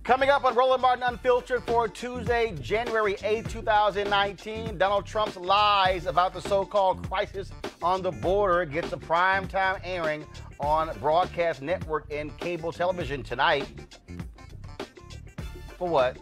Coming up on Roland Martin Unfiltered for Tuesday, January 8, 2019, Donald Trump's lies about the so-called crisis on the border gets a primetime airing on broadcast network and cable television tonight. For what?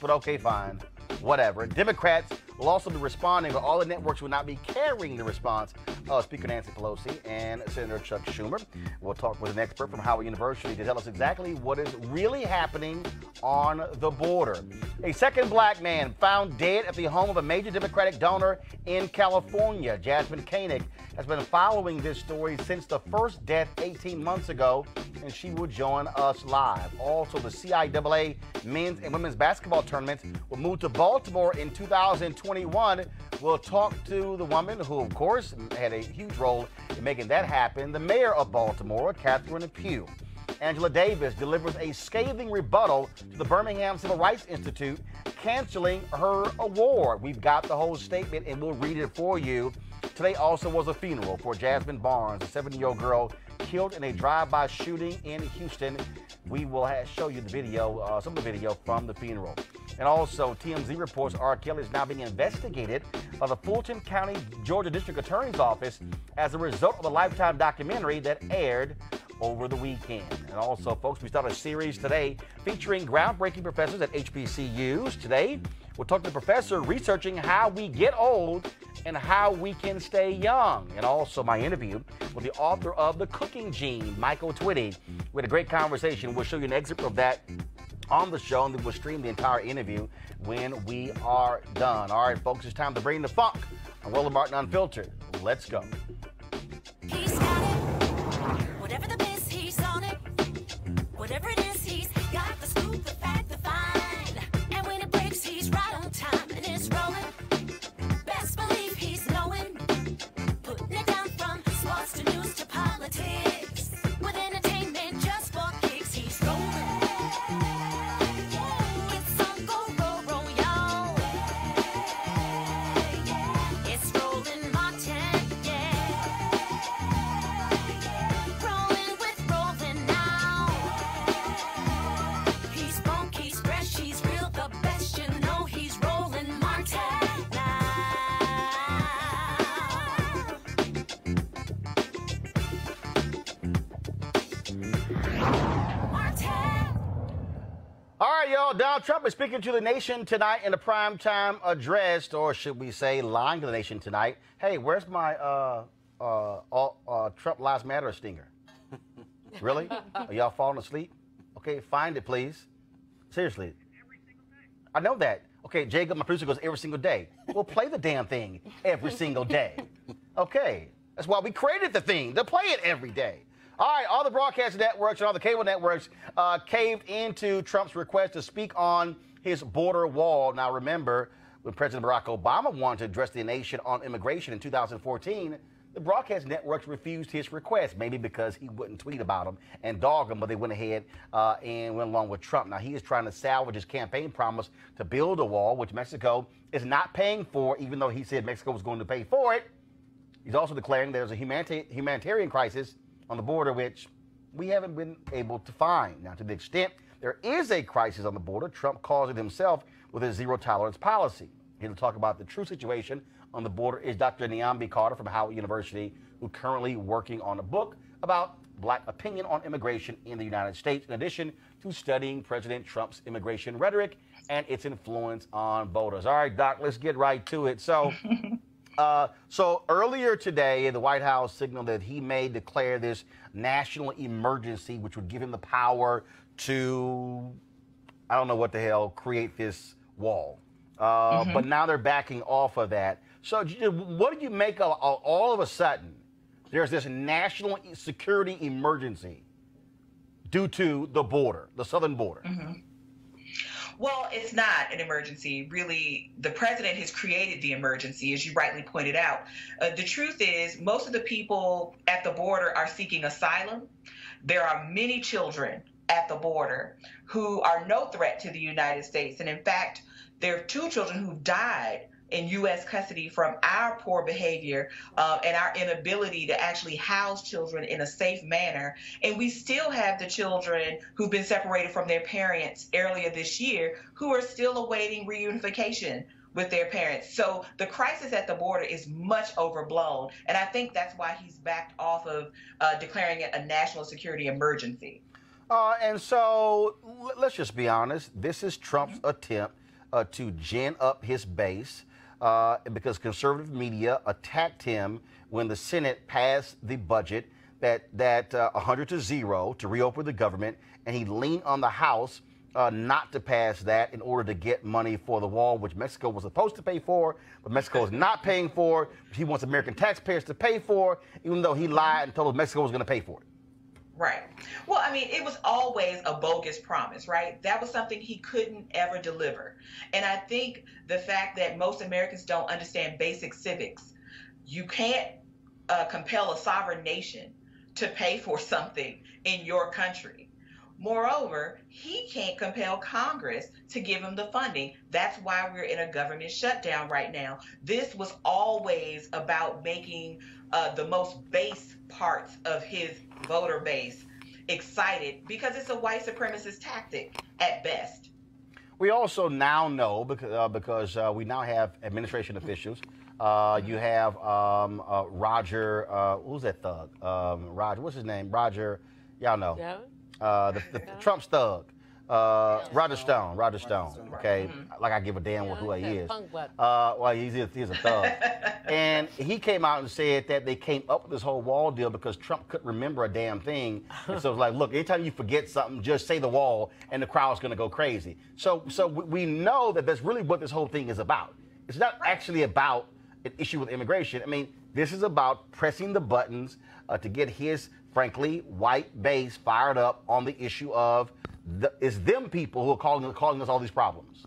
But okay, fine. Whatever. Democrats will also be responding, but all the networks will not be carrying the response of Speaker Nancy Pelosi and Senator Chuck Schumer. We'll talk with an expert from Howard University to tell us exactly what is really happening on the border. A second black man found dead at the home of a major Democratic donor in California. Jazmine Barnes has been following this story since the first death 18 months ago, and she will join us live. Also, the CIAA men's and women's basketball tournaments will move to Baltimore in 2021. We'll talk to the woman who, of course, had a huge role in making that happen, the mayor of Baltimore, Catherine Pugh. Angela Davis delivers a scathing rebuttal to the Birmingham Civil Rights Institute, canceling her award. We've got the whole statement, and we'll read it for you. Today also was a funeral for Jazmine Barnes, a 70-year-old girl killed in a drive-by shooting in Houston. We will show you the video, some of the video from the funeral. And also, TMZ reports R. Kelly is now being investigated by the Fulton County, Georgia District Attorney's Office as a result of the Lifetime documentary that aired over the weekend. And also, folks, we start a series today featuring groundbreaking professors at HBCUs. Today, we'll talk to the professor researching how we get old and how we can stay young. And also my interview with the author of The Cooking Gene, Michael Twitty. We had a great conversation. We'll show you an excerpt of that on the show, and then we'll stream the entire interview when we are done. All right, folks, it's time to bring the funk on Roland Martin Unfiltered. Let's go. He's got it. Whatever the biz, he's on it. Whatever it is, he's got the scoop, the fact, the find. And when it breaks, he's right on time, and it's rolling. Best believe he's knowing. Putting it down from sports to news to politics. With entertainment just for kicks, he's rolling. It's on go, roll, y'all. It's Roland Martin, yeah. Rolling with Roland now. He's bunk, he's fresh, he's real, the best, you know he's Roland Martin now. Martin. All right, y'all. Donald Trump is speaking to the nation tonight in a primetime address, or should we say lying to the nation tonight. Hey, where's my Trump Lives Matter stinger? Really? Are y'all falling asleep? Okay, find it, please. Seriously. Every single day. I know that. Okay, Jacob, my producer, goes every single day. Well, play the damn thing every single day. Okay, that's why we created the thing, to play it every day. All right, all the broadcast networks and all the cable networks caved into Trump's request to speak on his border wall. Now, remember, when President Barack Obama wanted to address the nation on immigration in 2014, the broadcast networks refused his request, maybe because he wouldn't tweet about him and dog him, but they went ahead and went along with Trump. Now, he is trying to salvage his campaign promise to build a wall, which Mexico is not paying for, even though he said Mexico was going to pay for it. He's also declaring there's a humanitarian crisis on the border, which we haven't been able to find. Now, to the extent there is a crisis on the border, Trump calls it himself with his zero-tolerance policy. Here to talk about the true situation on the border is Dr. Nyambi Carter from Howard University, who's currently working on a book about black opinion on immigration in the United States, in addition to studying President Trump's immigration rhetoric and its influence on voters. All right, Doc, let's get right to it. So earlier today, the White House signaled that he may declare this national emergency, which would give him the power to, I don't know what the hell, create this wall. But now they're backing off of that. So what do you make of all of a sudden there's this national security emergency due to the border, the southern border? Well, it's not an emergency. Really, the president has created the emergency, as you rightly pointed out. The truth is, most of the people at the border are seeking asylum. There are many children at the border who are no threat to the United States. And in fact, there are 2 children who died in U.S. custody from our poor behavior and our inability to actually house children in a safe manner. And we still have the children who've been separated from their parents earlier this year who are still awaiting reunification with their parents. So the crisis at the border is much overblown. And I think that's why he's backed off of declaring it a national security emergency. And so let's just be honest. This is Trump's attempt to gin up his base because conservative media attacked him when the Senate passed the budget that 100-0 to reopen the government, and he leaned on the House not to pass that in order to get money for the wall, which Mexico was supposed to pay for, but Mexico is not paying for. He wants American taxpayers to pay for, even though he lied and told us Mexico was going to pay for it. Right. Well, I mean, it was always a bogus promise, right? That was something he couldn't ever deliver. And I think the fact that most Americans don't understand basic civics, you can't compel a sovereign nation to pay for something in your country. Moreover, he can't compel Congress to give him the funding. That's why we're in a government shutdown right now. This was always about making the most base parts of his voter base excited because it's a white supremacist tactic at best. We also now know because we now have administration officials. You have Roger, who's that thug? Roger, what's his name? Roger, y'all know. Yeah. The Trump's thug. Roger Stone. Okay, like I give a damn who he is. Well, he's a thug. And he came out and said that they came up with this whole wall deal because Trump couldn't remember a damn thing. And so it's like, look, anytime you forget something, just say the wall, and the crowd's going to go crazy. So we know that that's really what this whole thing is about. It's not actually about an issue with immigration. I mean, this is about pressing the buttons to get his, frankly, white base fired up on the issue of it's them people who are calling us all these problems.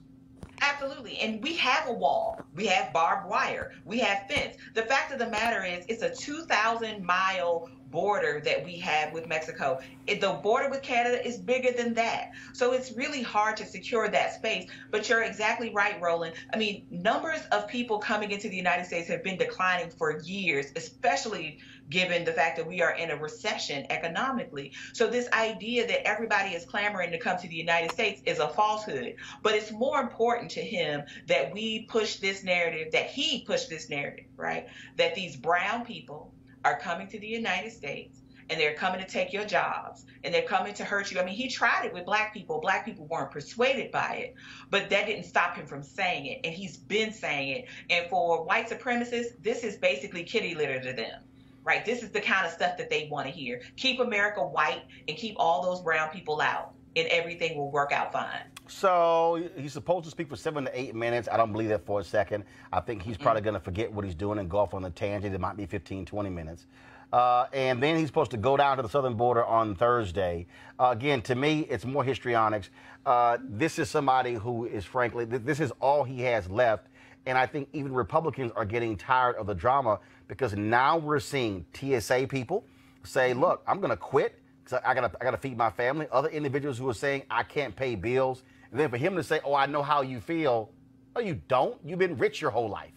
Absolutely. And we have a wall. We have barbed wire. We have fence. The fact of the matter is it's a 2,000-mile border that we have with Mexico. The border with Canada is bigger than that. So it's really hard to secure that space. But you're exactly right, Roland. I mean, numbers of people coming into the United States have been declining for years, especially given the fact that we are in a recession economically. So this idea that everybody is clamoring to come to the United States is a falsehood. But it's more important to him that we push this narrative, that he pushed this narrative, right? That these brown people are coming to the United States and they're coming to take your jobs and they're coming to hurt you. I mean, he tried it with black people. Black people weren't persuaded by it, but that didn't stop him from saying it. And he's been saying it. And for white supremacists, this is basically kitty litter to them. Right? This is the kind of stuff that they want to hear. Keep America white and keep all those brown people out, and everything will work out fine. So he's supposed to speak for 7 to 8 minutes. I don't believe that for a second. I think he's probably going to forget what he's doing and go off on a tangent. It might be 15, 20 minutes. And then he's supposed to go down to the southern border on Thursday. Again, to me, it's more histrionics. This is somebody who is, frankly, this is all he has left. And I think even Republicans are getting tired of the drama because now we're seeing TSA people say, look, I'm going to quit because I gotta feed my family. Other individuals who are saying, I can't pay bills. And then for him to say, oh, I know how you feel. No, you don't. You've been rich your whole life.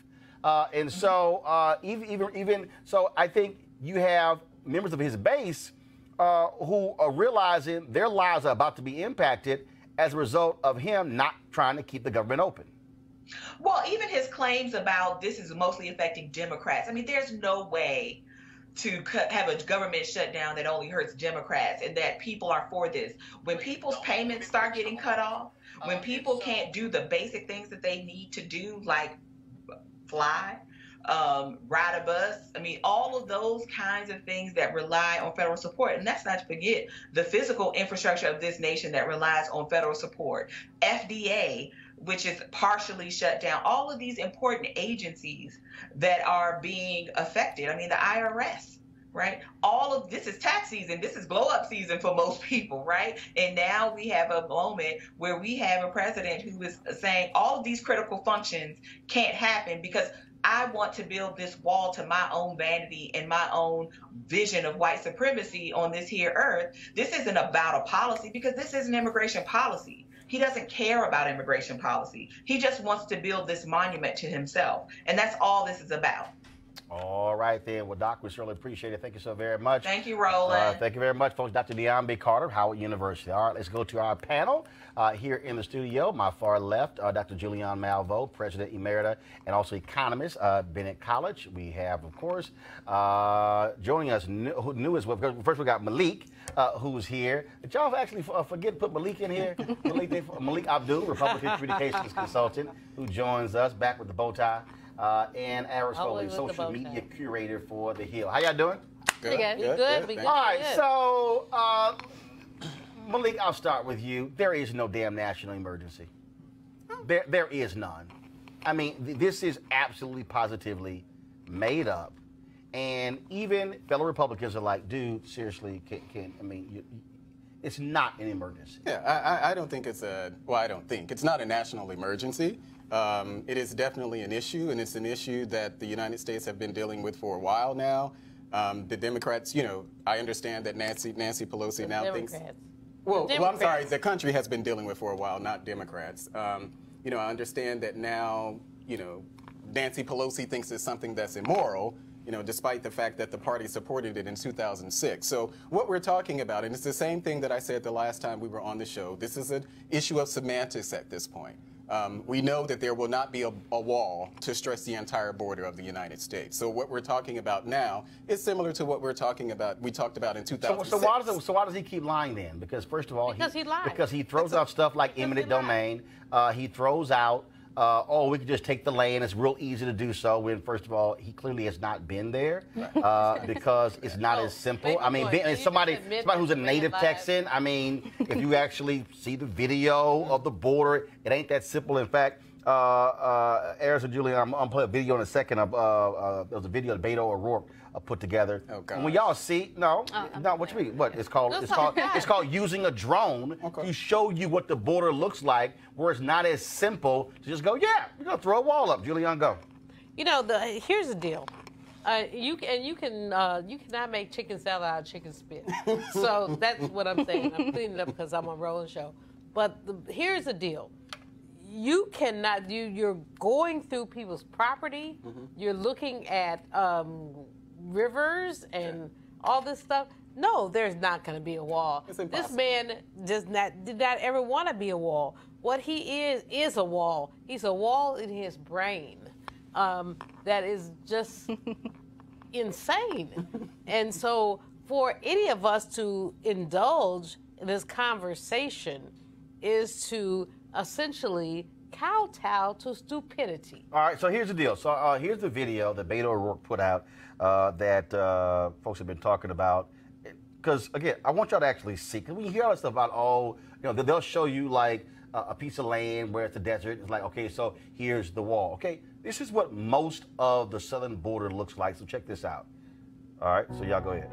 And so even so, I think you have members of his base who are realizing their lives are about to be impacted as a result of him not trying to keep the government open. Well, even his claims about this is mostly affecting Democrats. I mean, there's no way to have a government shutdown that only hurts Democrats and that people are for this. When people's payments start getting cut off, when people can't do the basic things that they need to do, like fly, ride a bus, I mean, all of those kinds of things that rely on federal support. And let's not forget the physical infrastructure of this nation that relies on federal support. FDA, which is partially shut down, all of these important agencies that are being affected. I mean, the IRS, right? All of this is tax season. This is blow up season for most people, right? And now we have a moment where we have a president who is saying all of these critical functions can't happen because I want to build this wall to my own vanity and my own vision of white supremacy on this here earth. This isn't about a policy because this is an immigration policy. He doesn't care about immigration policy. He just wants to build this monument to himself. And that's all this is about. All right, then. Well, Doc, we certainly appreciate it. Thank you so very much. Thank you, Roland. Thank you very much, folks. Dr. Deon B. Carter, Howard University. All right, let's go to our panel here in the studio. My far left, Dr. Julianne Malveaux, President Emerita and also economist, Bennett College. We have, of course, joining us, new as well. First, we got Malik, who's here. Did y'all actually forget to put Malik in here? Malik Abdul, Republican Communications Consultant, who joins us back with the bow tie. And Aris Foley, social media curator for The Hill. How y'all doing? Good. Good. All right, so Malik, I'll start with you. There is no damn national emergency. There is none. I mean, this is absolutely positively made up. And even fellow Republicans are like, dude, seriously, it's not an emergency. Yeah, I don't think it's it's not a national emergency. It is definitely an issue, and it's an issue that the United States have been dealing with for a while now. The Democrats, I understand that Nancy Pelosi now thinks. Well, I'm sorry, the country has been dealing with for a while, not Democrats. I understand that now, Nancy Pelosi thinks it's something that's immoral, despite the fact that the party supported it in 2006. So what we're talking about, and it's the same thing that I said the last time we were on the show, this is an issue of semantics at this point. We know that there will not be a wall to stretch the entire border of the United States. So what we're talking about now is similar to what we talked about in 2006. So why does he keep lying then? Because first of all, he lies. Because he throws out stuff like eminent domain. He throws out, we could just take the land. It's real easy to do so. When first of all, he clearly has not been there because it's not as simple. I mean, somebody who's a native Texan. I mean, if you actually see the video of the border, it ain't that simple. In fact, Aris and Julian, I'm gonna play a video in a second. There was a video that Beto O'Rourke put together. Oh, God. And when y'all see, what you mean? What it's called? It's called using a drone to show you what the border looks like, where it's not as simple to just go, yeah, you're gonna throw a wall up. Julian, go. Here's the deal. You cannot make chicken salad out of chicken spit. So that's what I'm saying. I'm cleaning it up because I'm on Roland show. But here's the deal. You cannot. You're going through people's property. Mm-hmm. You're looking at rivers and all this stuff. No, there's not going to be a wall. This man did not ever want to be a wall. What he is a wall. He's a wall in his brain that is just insane. And so for any of us to indulge in this conversation is to essentially kowtow to stupidity. All right, so here's the deal. So here's the video that Beto O'Rourke put out that folks have been talking about. Because, again, I want y'all to actually see. Because when you hear all this stuff about, they'll show you, like, a piece of land where it's a desert. It's like, okay, so here's the wall. Okay, this is what most of the southern border looks like. So check this out. All right, so y'all go ahead.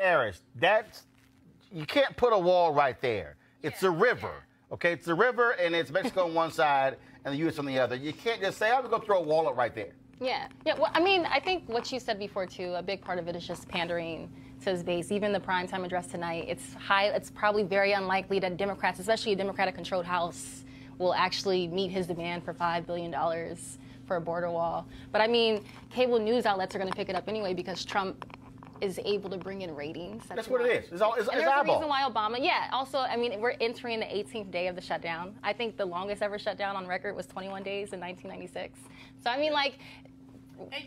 Aris, you can't put a wall right there. It's a river, okay? It's a river, and it's Mexico on one side and the U.S. on the other. You can't just say, I'm going to throw a wall up right there. Yeah. Well, I mean, I think what you said before, too, a big part of it is just pandering to his base. Even the primetime address tonight, it's probably very unlikely that Democrats, especially a Democratic-controlled House, will actually meet his demand for $5 billion for a border wall. But, I mean, cable news outlets are going to pick it up anyway because Trump is able to bring in ratings. That's what it is. It's and there's a eyeball. reason why Obama, also, I mean, we're entering the 18th day of the shutdown. I think the longest ever shutdown on record was 21 days in 1996. So, I mean, like,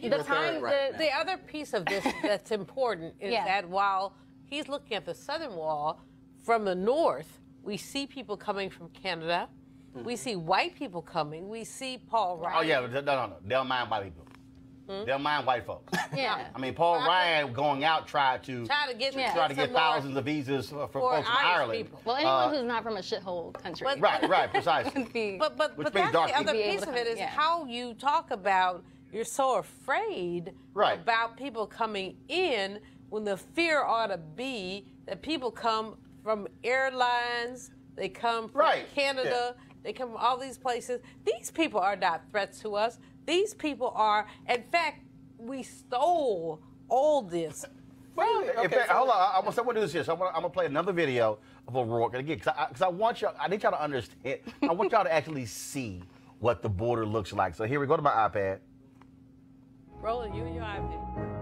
the other piece of this that's important is that while he's looking at the southern wall, from the north, we see people coming from Canada. We see white people coming. We see Paul Ryan. Oh, yeah, no. They don't mind white people. They don't mind white folks. Yeah. I mean, Paul Ryan going out tried to get thousands of visas for folks from Ireland. People. Well, anyone who's not from a shithole country. Right, precisely. But that's the other piece of it is how you talk about you're so afraid about people coming in when the fear ought to be that people come from airlines, they come from Canada, they come from all these places. These people are not threats to us. These people are, in fact, we stole all this. Hold on, I'm gonna do this here. So I'm gonna play another video of O'Rourke, and again, because I want y'all, I need y'all to understand. I want y'all to actually see what the border looks like. So here we go to my iPad. Roland, you and your iPad.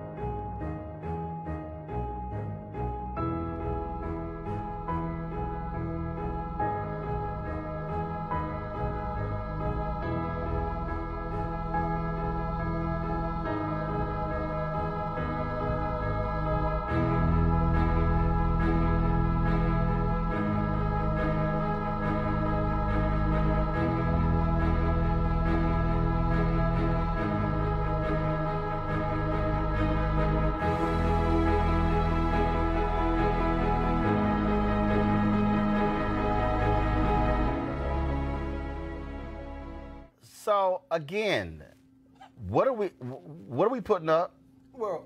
So again, what are we putting up? Well,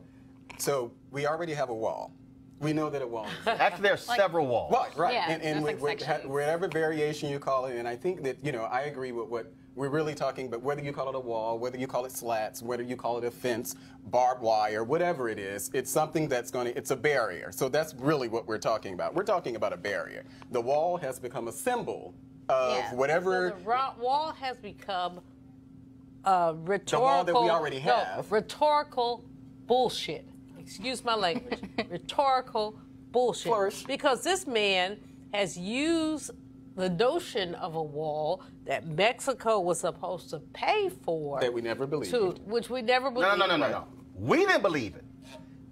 so we already have a wall. We know that a wall is there. Actually, there's several walls. Right. Yeah, and like whatever variation you call it, and I think that, I agree with what we're really talking about, whether you call it a wall, whether you call it slats, whether you call it a fence, barbed wire, whatever it is, it's something that's it's a barrier. So that's really what we're talking about. We're talking about a barrier. The wall has become a symbol of whatever. So the wall has become rhetorical. The wall that we already have. No, rhetorical bullshit. Excuse my language. Rhetorical bullshit. Flourish. Because this man has used the notion of a wall that Mexico was supposed to pay for. That we never believed. Which we never believed. No. We didn't believe it.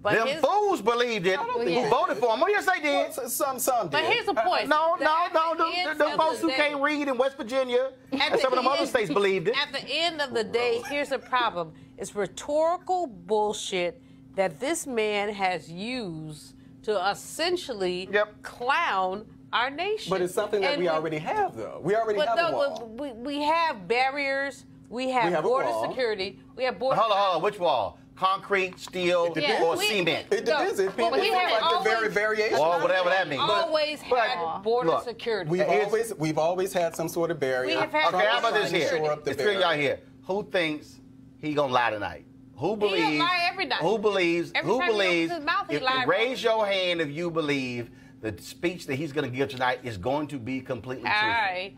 But them fools believed it who voted for him. Oh, yes, they did. Well, some did. But here's the point. No. The folks who can't read in West Virginia and some of them other states believed it. At the end of the day, here's the problem. It's rhetorical bullshit that this man has used to essentially clown our nation. But it's something that we already have, though. We already have a wall. We have barriers. We have border security. We have border. Hold on. Which wall? Concrete, steel, or cement? It depends. It's like the variation. Or whatever that means. Always had border security. We've always had some sort of barrier. We have had how about this here? There's three of y'all here. Who thinks he gonna lie tonight? Who believes? He'll lie every night. Who believes? Every time he opens his mouth, he lies. Raise your hand if you believe the speech that he's going to give tonight is going to be completely truthful. Hey.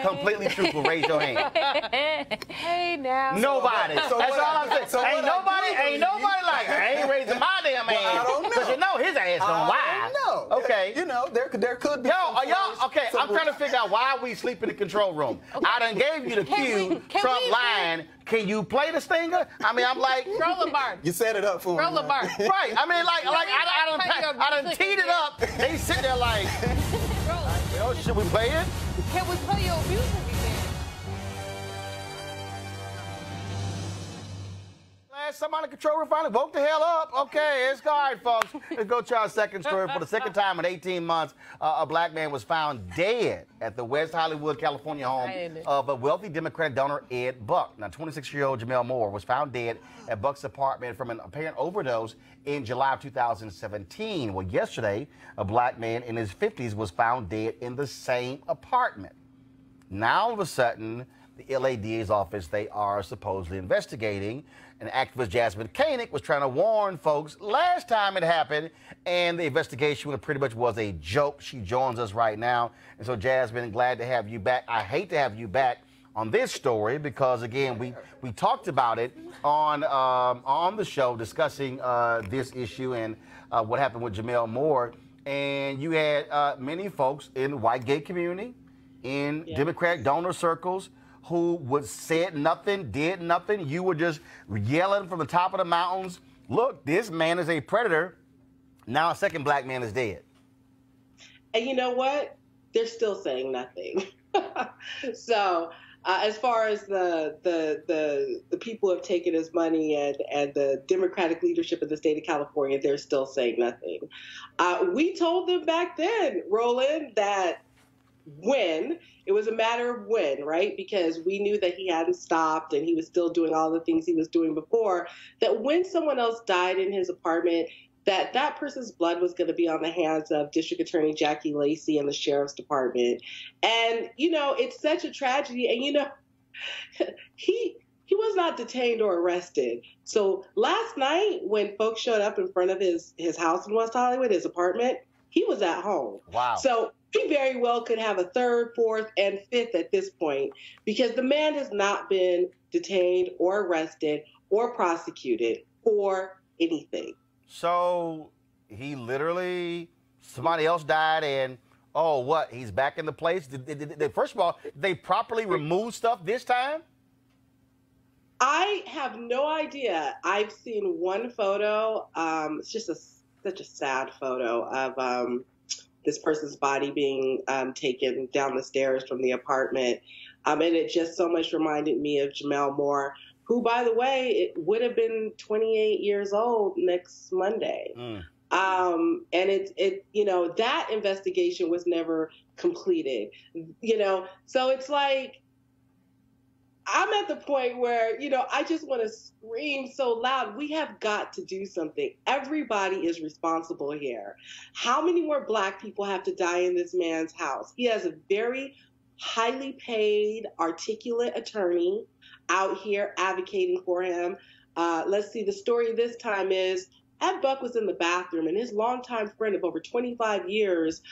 Completely truthful. Raise your hand. Hey now. Nobody. That's all I'm saying. So ain't nobody like, I ain't raising my damn hand. I don't know. Because his ass don't lie. No. Okay. There could be. Okay, I'm trying to figure out why we sleep in the control room. Okay. I done gave you the cue, Trump lying. Can you play the stinger? I mean, I'm like. Roland Barnes. You set it up for him. Roland Barnes. Right. I mean, I done teed it up. They sit there like, should we play it? Can we play your music again? Somebody control room finally woke the hell up. Okay, it's all right, folks. Let's go to our second story. For the second time in 18 months, a black man was found dead at the West Hollywood, California home of a wealthy Democratic donor, Ed Buck. Now, 26-year-old Jamel Moore was found dead at Buck's apartment from an apparent overdose in July of 2017. Well, yesterday, a black man in his 50s was found dead in the same apartment. Now, all of a sudden, the LA DA's office, they are supposedly investigating. And activist Jazmine Barnes was trying to warn folks last time it happened, and the investigation pretty much was a joke. She joins us right now. And so, Jazmine, glad to have you back. I hate to have you back on this story because, again, we talked about it on the show discussing this issue and what happened with Jamel Moore. And you had many folks in the white gay community, in Democratic donor circles, who would said nothing, did nothing. You were just yelling from the top of the mountains, look, this man is a predator. Now a second black man is dead. And you know what? They're still saying nothing. So as far as the people who have taken his money and the Democratic leadership of the state of California, they're still saying nothing. We told them back then, Roland, that when, it was a matter of when, right? Because we knew that he hadn't stopped and he was still doing all the things he was doing before, that when someone else died in his apartment, that person's blood was going to be on the hands of District Attorney Jackie Lacey and the Sheriff's Department. And, you know, it's such a tragedy. And, you know, he was not detained or arrested. So last night when folks showed up in front of his house in West Hollywood, his apartment, he was at home. Wow. So he very well could have a third, fourth, and fifth at this point because the man has not been detained or arrested or prosecuted for anything. So he literally, somebody else died and, oh, what, he's back in the place? First of all, did they properly remove stuff this time? I have no idea. I've seen one photo. It's just such a sad photo of this person's body being taken down the stairs from the apartment. And it just so much reminded me of Jamel Moore, who, by the way, it would have been 28 years old next Monday. And it, you know, that investigation was never completed, you know, so it's like, I'm at the point where, you know, I just want to scream so loud. We have got to do something. Everybody is responsible here. How many more black people have to die in this man's house? He has a very highly paid, articulate attorney out here advocating for him. Let's see, the story this time is Ed Buck was in the bathroom and his longtime friend of over 25 years,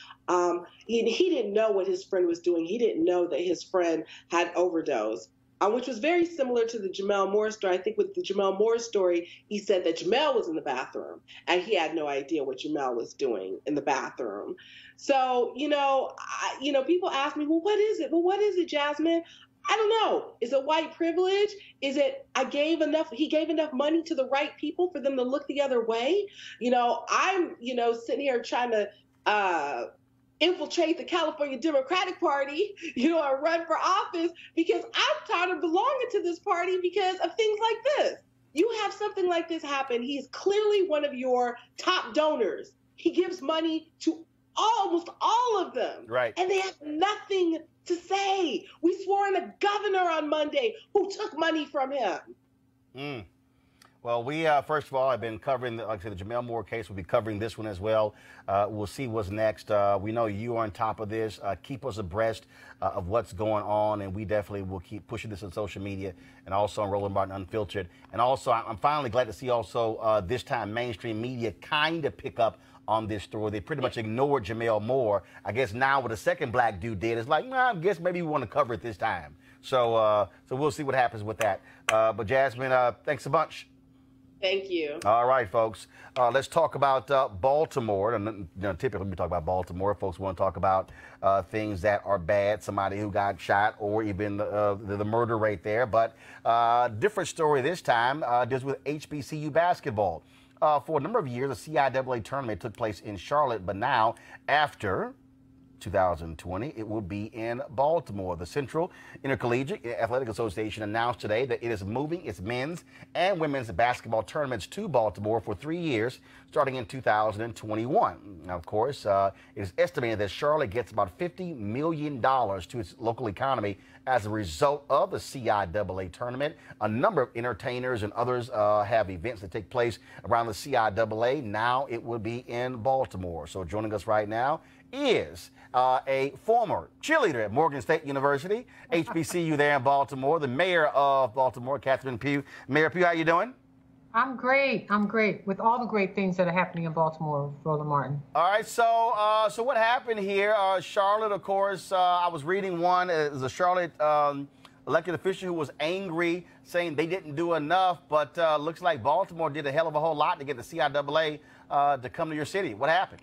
he didn't know what his friend was doing. He didn't know that his friend had overdosed. Which was very similar to the Jamel Moore story. I think with the Jamel Moore story, he said that Jamel was in the bathroom and he had no idea what Jamel was doing in the bathroom. So, you know, people ask me, well, what is it? Well, what is it, Jazmine? I don't know. Is it white privilege? Is it he gave enough money to the right people for them to look the other way? You know, I'm, you know, sitting here trying to infiltrate the California Democratic Party, you know, or run for office because I'm tired of belonging to this party because of things like this. You have something like this happen. He's clearly one of your top donors. He gives money to almost all of them. Right. And they have nothing to say. We swore in a governor on Monday who took money from him. Well, we, first of all, have been covering, like I said, the Jamel Moore case. We'll be covering this one as well. We'll see what's next. We know you are on top of this. Keep us abreast of what's going on, and we definitely will keep pushing this on social media and also on Roland Martin Unfiltered. And also, I'm finally glad to see also this time mainstream media kind of pick up on this story. They pretty much ignored Jamel Moore. I guess now with a second black dude dead, it's like, nah, I guess maybe we want to cover it this time. So we'll see what happens with that. But Jazmine, thanks a bunch. Thank you. All right, folks. Let's talk about Baltimore. And you know, typically we talk about Baltimore. Folks want to talk about things that are bad, somebody who got shot, or even the murder rate there. But different story this time deals with HBCU basketball. For a number of years, the CIAA tournament took place in Charlotte, but now, after 2020, it will be in Baltimore. The Central Intercollegiate Athletic Association announced today that it is moving its men's and women's basketball tournaments to Baltimore for 3 years, starting in 2021. Now, of course, it is estimated that Charlotte gets about $50 million to its local economy as a result of the CIAA tournament. A number of entertainers and others have events that take place around the CIAA. Now it will be in Baltimore. So joining us right now is a former cheerleader at Morgan State University, HBCU there in Baltimore, the mayor of Baltimore, Catherine Pugh. Mayor Pugh, how you doing? I'm great. I'm great with all the great things that are happening in Baltimore, Roland Martin. All right. So what happened here? Charlotte, of course, I was reading one. It was a Charlotte elected official who was angry, saying they didn't do enough, but looks like Baltimore did a hell of a whole lot to get the CIAA to come to your city. What happened?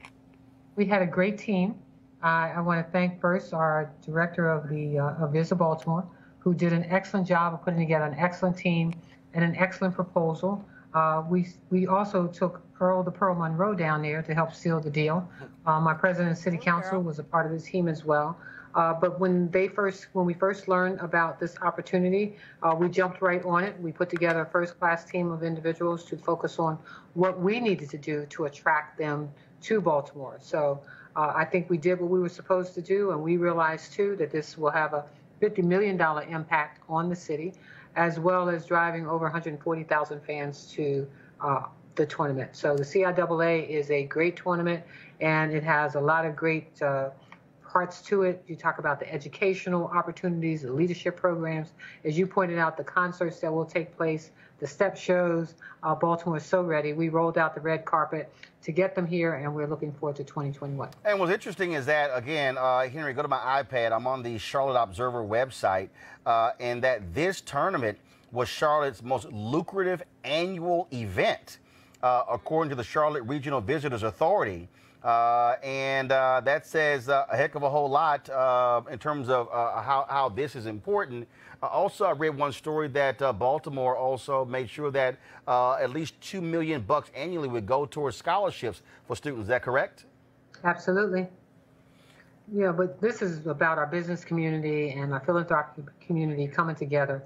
We had a great team. I want to thank first our director of Visit Baltimore, who did an excellent job of putting together an excellent team and an excellent proposal. We also took the Pearl Monroe down there to help seal the deal. My president of City Council was a part of the team as well. But when we first learned about this opportunity, we jumped right on it. We put together a first-class team of individuals to focus on what we needed to do to attract them to Baltimore. So I think we did what we were supposed to do, and we realized too that this will have a $50 million impact on the city, as well as driving over 140,000 fans to the tournament. So the CIAA is a great tournament, and it has a lot of great parts to it. You talk about the educational opportunities, the leadership programs. As you pointed out, the concerts that will take place, the step shows. Baltimore is so ready. We rolled out the red carpet to get them here, and we're looking forward to 2021. And what's interesting is that, again, Henry, go to my iPad. I'm on the Charlotte Observer website, and that this tournament was Charlotte's most lucrative annual event, according to the Charlotte Regional Visitors Authority. And that says a heck of a whole lot in terms of how this is important. Also, I read one story that Baltimore also made sure that at least $2 million annually would go towards scholarships for students. Is that correct? Absolutely. Yeah, but this is about our business community and our philanthropic community coming together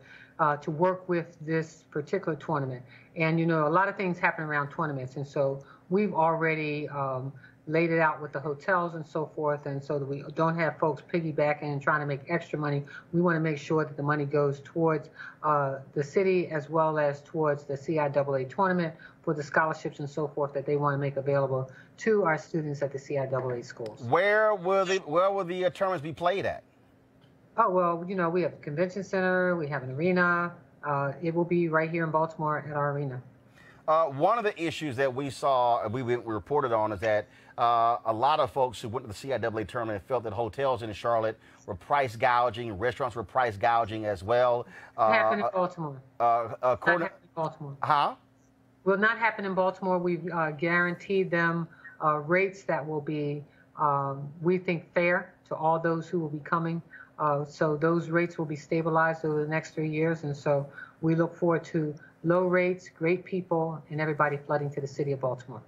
to work with this particular tournament. And, you know, a lot of things happen around tournaments. And so we've already laid it out with the hotels and so forth, and so that we don't have folks piggybacking and trying to make extra money. We want to make sure that the money goes towards the city as well as towards the CIAA tournament for the scholarships and so forth that they want to make available to our students at the CIAA schools. Where will the tournaments be played at? Oh, well, you know, we have a convention center, we have an arena. It will be right here in Baltimore at our arena. One of the issues that we saw, we reported on, is that a lot of folks who went to the CIAA tournament felt that hotels in Charlotte were price gouging, restaurants were price gouging as well. Happened in Baltimore. Not happen in Baltimore. Huh? Will not happen in Baltimore. We've guaranteed them rates that will be, we think, fair to all those who will be coming. So those rates will be stabilized over the next 3 years, and so we look forward to low rates, great people, and everybody flooding to the city of Baltimore.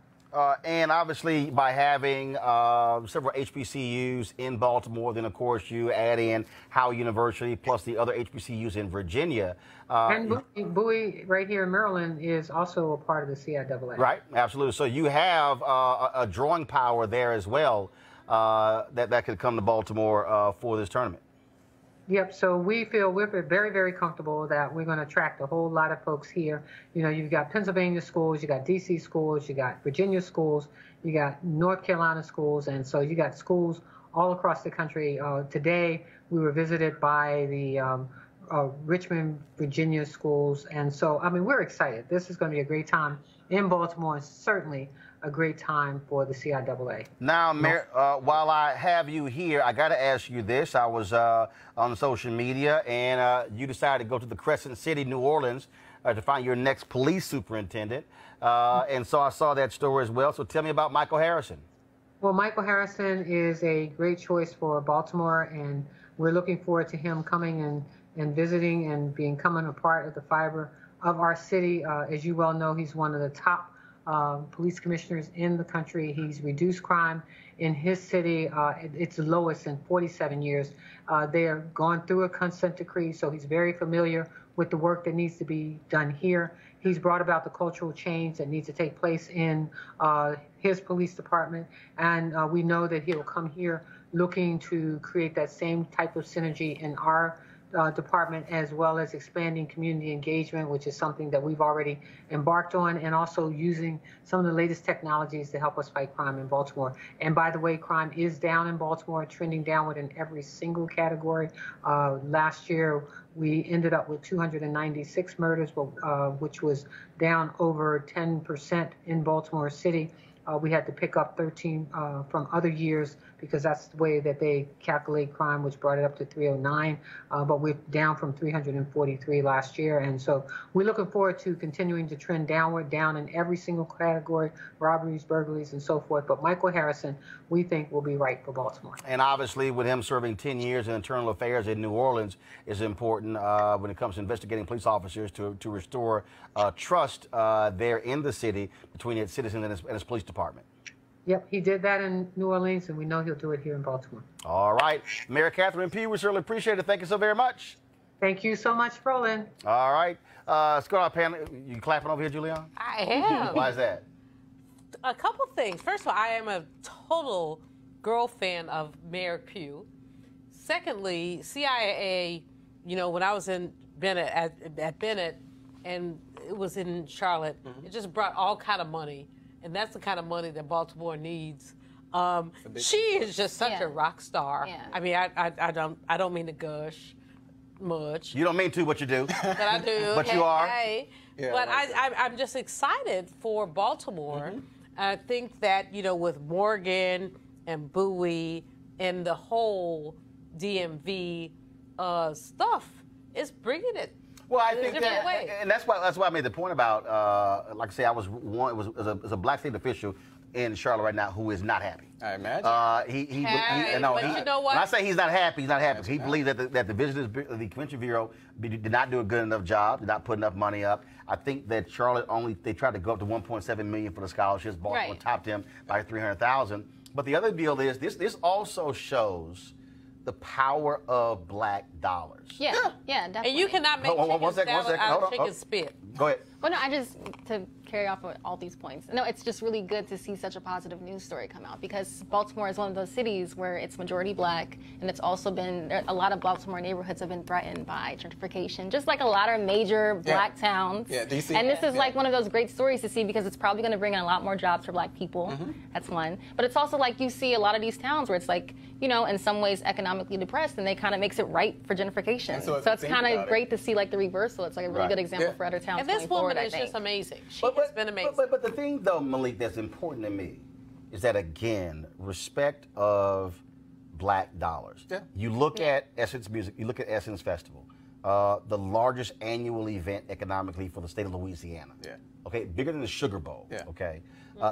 And obviously, by having several HBCUs in Baltimore, then of course you add in Howard University plus the other HBCUs in Virginia. And Bowie, right here in Maryland, is also a part of the CIAA. Right, absolutely. So you have a drawing power there as well that could come to Baltimore for this tournament. Yep, so we're very, very comfortable that we're going to attract a whole lot of folks here. You know, you've got Pennsylvania schools, you got DC schools, you got Virginia schools, you got North Carolina schools, and so you got schools all across the country. Today, we were visited by the Richmond, Virginia schools, and so, I mean, we're excited. This is going to be a great time in Baltimore, and certainly a great time for the CIAA. Now, while I have you here, I got to ask you this. I was on social media, and you decided to go to the Crescent City, New Orleans, to find your next police superintendent. And so I saw that story as well. So tell me about Michael Harrison. Well, Michael Harrison is a great choice for Baltimore, and we're looking forward to him coming and visiting and becoming a part of the fiber of our city. As you well know, he's one of the top police commissioners in the country. He's reduced crime in his city. It's the lowest in 47 years. They are going through a consent decree, so he's very familiar with the work that needs to be done here. He's brought about the cultural change that needs to take place in his police department, and we know that he will come here looking to create that same type of synergy in our department, as well as expanding community engagement, which is something that we've already embarked on, and also using some of the latest technologies to help us fight crime in Baltimore. And by the way, crime is down in Baltimore, trending downward in every single category. Last year, we ended up with 296 murders, which was down over 10% in Baltimore City. We had to pick up 13 from other years because that's the way that they calculate crime, which brought it up to 309. But we're down from 343 last year. And so we're looking forward to continuing to trend downward, down in every single category, robberies, burglaries, and so forth. But Michael Harrison, we think, will be right for Baltimore. And obviously, with him serving 10 years in internal affairs in New Orleans is important when it comes to investigating police officers to restore trust there in the city between its citizens and its police department. Yep, he did that in New Orleans, and we know he'll do it here in Baltimore. All right. Mayor Catherine Pugh, we certainly appreciate it. Thank you so very much. Thank you so much, Roland. All right. Let's go to our panel. You clapping over here, Julianne? I am. Why is that? A couple things. First of all, I am a total girl fan of Mayor Pugh. Secondly, CIA, you know, when I was in Bennett, at Bennett, and it was in Charlotte, it just brought all kind of money. And that's the kind of money that Baltimore needs. She is just such a rock star. Yeah. I mean, I don't mean to gush much. You don't mean to, but you do. But I do. But you are. Hey. Yeah, But I'm just excited for Baltimore. I think that, you know, with Morgan and Bowie and the whole DMV stuff, it's bringing it. Well, I think different that, way. and that's why I made the point about, like I say, I was a black state official in Charlotte right now who is not happy. I imagine. But you know what? When I say he's not happy, he's not happy. He believes that the Convention Bureau did not do a good enough job, did not put enough money up. I think that Charlotte they tried to go up to 1.7 million for the scholarships. Baltimore topped him by 300,000. But the other deal is this also shows the power of black dollars. Yeah, definitely. And you cannot make chicken salad out of chicken spit. Go ahead. Well, no, to carry off of all these points, no, it's just really good to see such a positive news story come out because Baltimore is one of those cities where it's majority black, and it's also been, a lot of Baltimore neighborhoods have been threatened by gentrification, just like a lot of major black towns. Yeah, DC. And this is like one of those great stories to see because it's probably going to bring in a lot more jobs for black people. That's one. But it's also like you see a lot of these towns where it's like, you know, in some ways economically depressed, and they kind of makes it right for gentrification. And so it's kind of great to see like the reversal. It's like a really good example for other towns. And this going forward, woman is I think. just amazing. She has been amazing. But the thing, though, Malik, that's important to me is that, again, respect of black dollars. Yeah. You look at Essence Music, you look at Essence Festival, the largest annual event economically for the state of Louisiana. Yeah. Okay, bigger than the Sugar Bowl. Yeah. Okay.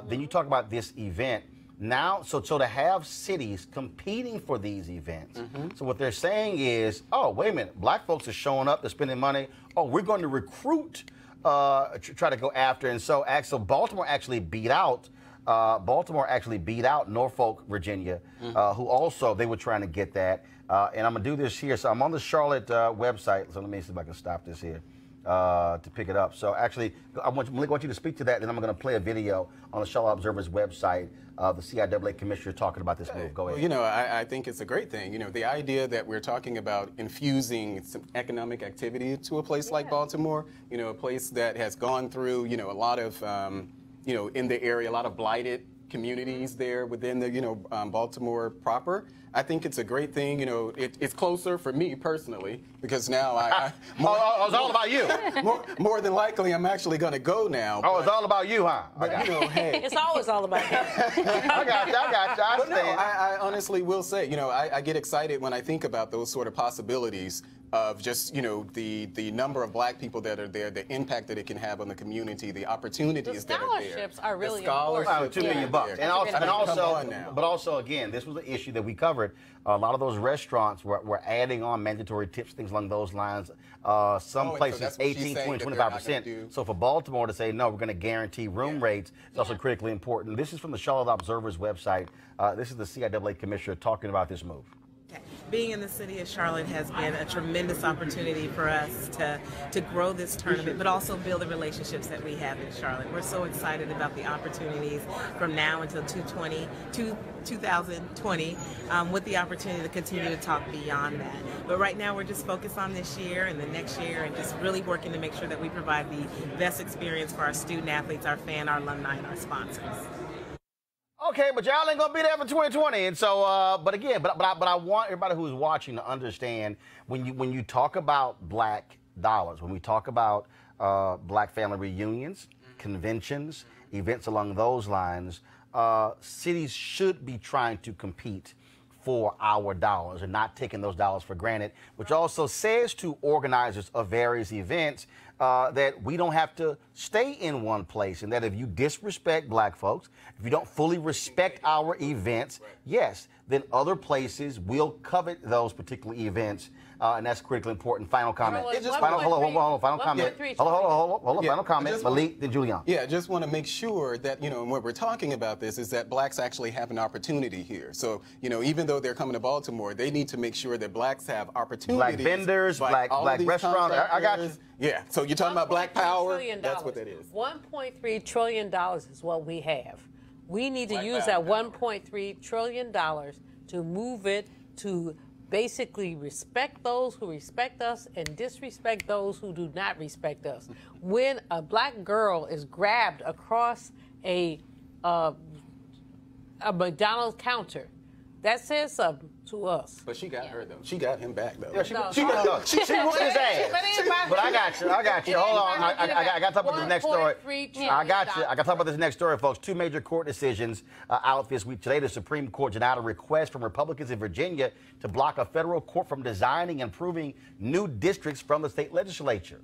Then you talk about this event. Now, so to have cities competing for these events, so what they're saying is, oh, wait a minute, black folks are showing up, they're spending money. Oh, we're going to recruit, try to go after, and so Baltimore actually beat out Norfolk, Virginia, who also they were trying to get that. And I'm gonna do this here. So I'm on the Charlotte website. So let me see if I can stop this here. To pick it up. So actually, I want you to speak to that, and I'm going to play a video on the Charlotte Observer's website of the CIAA commissioner talking about this move. Go ahead. Well, you know, I think it's a great thing. You know, the idea that we're talking about infusing some economic activity to a place like Baltimore, you know, a place that has gone through, you know, a lot of, you know, in the area, a lot of blighted communities there within the, you know, Baltimore proper. I think it's a great thing. You know, it's closer for me personally because now it's all about you. more than likely, I'm actually going to go now. Oh, it's all about you, huh? But you know, hey, It's always all about you. I got you. I but no, understand. I honestly will say, you know, I get excited when I think about those sort of possibilities of just, you know, the number of black people that are there, the impact that it can have on the The communities that are there. scholarships are really the scholarships important. $2 million bucks. And Come on now. but also, again, this was an issue that we covered. A lot of those restaurants were adding on mandatory tips, things along those lines. Some so places that's what she's 18, saying 20, that they're not 25%. gonna do. So for Baltimore to say, no, we're going to guarantee room rates, it's also critically important. This is from the Charlotte Observer's website. This is the CIAA commissioner talking about this move. Being in the city of Charlotte has been a tremendous opportunity for us to grow this tournament, but also build the relationships that we have in Charlotte. We're so excited about the opportunities from now until 2020 with the opportunity to continue to talk beyond that. But right now we're just focused on this year and the next year and just really working to make sure that we provide the best experience for our student athletes, our fan, our alumni, and our sponsors. Okay, but y'all ain't gonna be there for 2020, and so, but I want everybody who's watching to understand when you talk about black dollars, when we talk about black family reunions, conventions, events along those lines, cities should be trying to compete for our dollars and not taking those dollars for granted, which also says to organizers of various events that we don't have to stay in one place, and that if you disrespect black folks, if you don't fully respect our events, yes, then other places will covet those particular events, and that's critically important. Final comment. Hold on, Final comment. Hold on, final comment. Malik, then Julian. Yeah, just want to make sure that, you know, when we're talking about this is that blacks actually have an opportunity here. So, you know, even though they're coming to Baltimore, they need to make sure that blacks have opportunities. Black vendors, black restaurants. I got you. Yeah, so you're talking about black power? That's what that is. $1.3 trillion is what we have. We need to use that $1.3 trillion to move it to basically respect those who respect us and disrespect those who do not respect us. When a black girl is grabbed across a McDonald's counter, that says something to us. But she got her, though. She got him back, though. Yeah, she whooped his ass. But I got you. Hold on. I got to talk about this next story. I got to talk about this next story, folks. Two major court decisions out this week. Today, the Supreme Court denied a request from Republicans in Virginia to block a federal court from designing and approving new districts from the state legislature.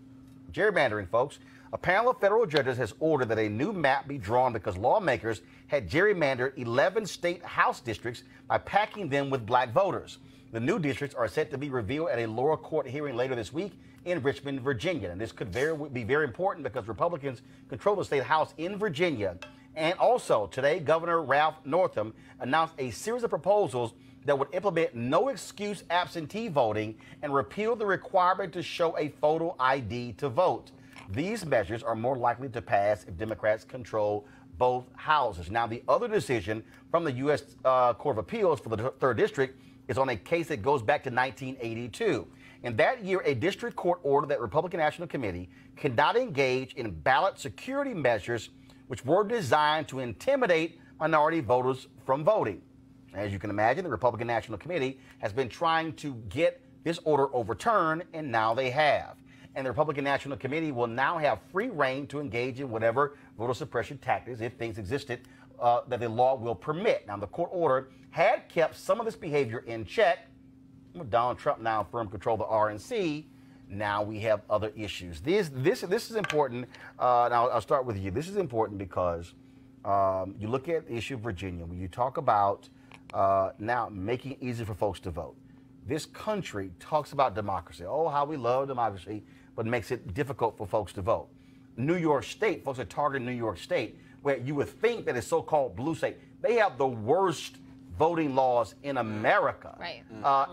Gerrymandering, folks. A panel of federal judges has ordered that a new map be drawn because lawmakers had gerrymandered 11 state House districts by packing them with black voters. The new districts are set to be revealed at a lower court hearing later this week in Richmond, Virginia. And this could be very important because Republicans control the state House in Virginia. And also, today, Governor Ralph Northam announced a series of proposals that would implement no excuse absentee voting and repeal the requirement to show a photo ID to vote. These measures are more likely to pass if Democrats control both houses. Now, the other decision from the U.S. Court of Appeals for the 3rd District is on a case that goes back to 1982. In that year, a district court ordered that Republican National Committee cannot engage in ballot security measures which were designed to intimidate minority voters from voting. As you can imagine, the Republican National Committee has been trying to get this order overturned, and now they have. And the Republican National Committee will now have free reign to engage in whatever voter suppression tactics, if things existed, that the law will permit. Now, the court order had kept some of this behavior in check. With Donald Trump now in firm control of the RNC, now we have other issues. This is important. Now, I'll start with you. This is important because you look at the issue of Virginia, when you talk about now making it easy for folks to vote. This country talks about democracy. Oh, how we love democracy, but makes it difficult for folks to vote. New York State, folks are targeting New York State, where you would think that it's so-called blue state. They have the worst voting laws in America. Right.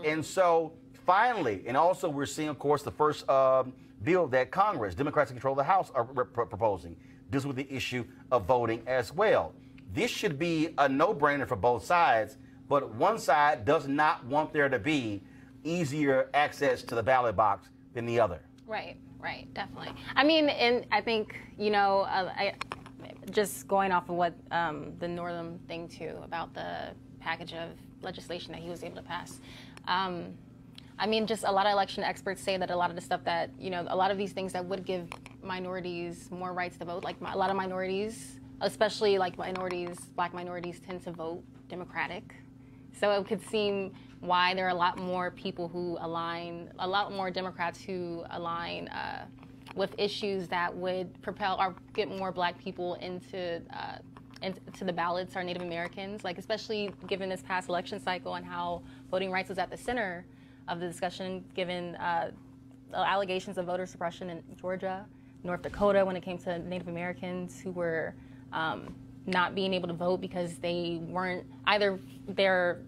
And so finally, and also we're seeing, of course, the first bill that Congress, Democrats in control of the House, are proposing, deals with the issue of voting as well. This should be a no-brainer for both sides, but one side does not want there to be easier access to the ballot box than the other. Right, definitely. I mean, and I think, you know, just going off of what the Northam thing too, about the package of legislation that he was able to pass. I mean, just a lot of election experts say that a lot of the stuff that, you know, a lot of these things that would give minorities more rights to vote, like a lot of minorities, especially like minorities, black minorities, tend to vote Democratic. So it could seem why there are a lot more people who align, a lot more Democrats who align with issues that would propel or get more black people into the ballots, are Native Americans, like especially given this past election cycle and how voting rights was at the center of the discussion, given allegations of voter suppression in Georgia, North Dakota, when it came to Native Americans who were not being able to vote because they weren't either their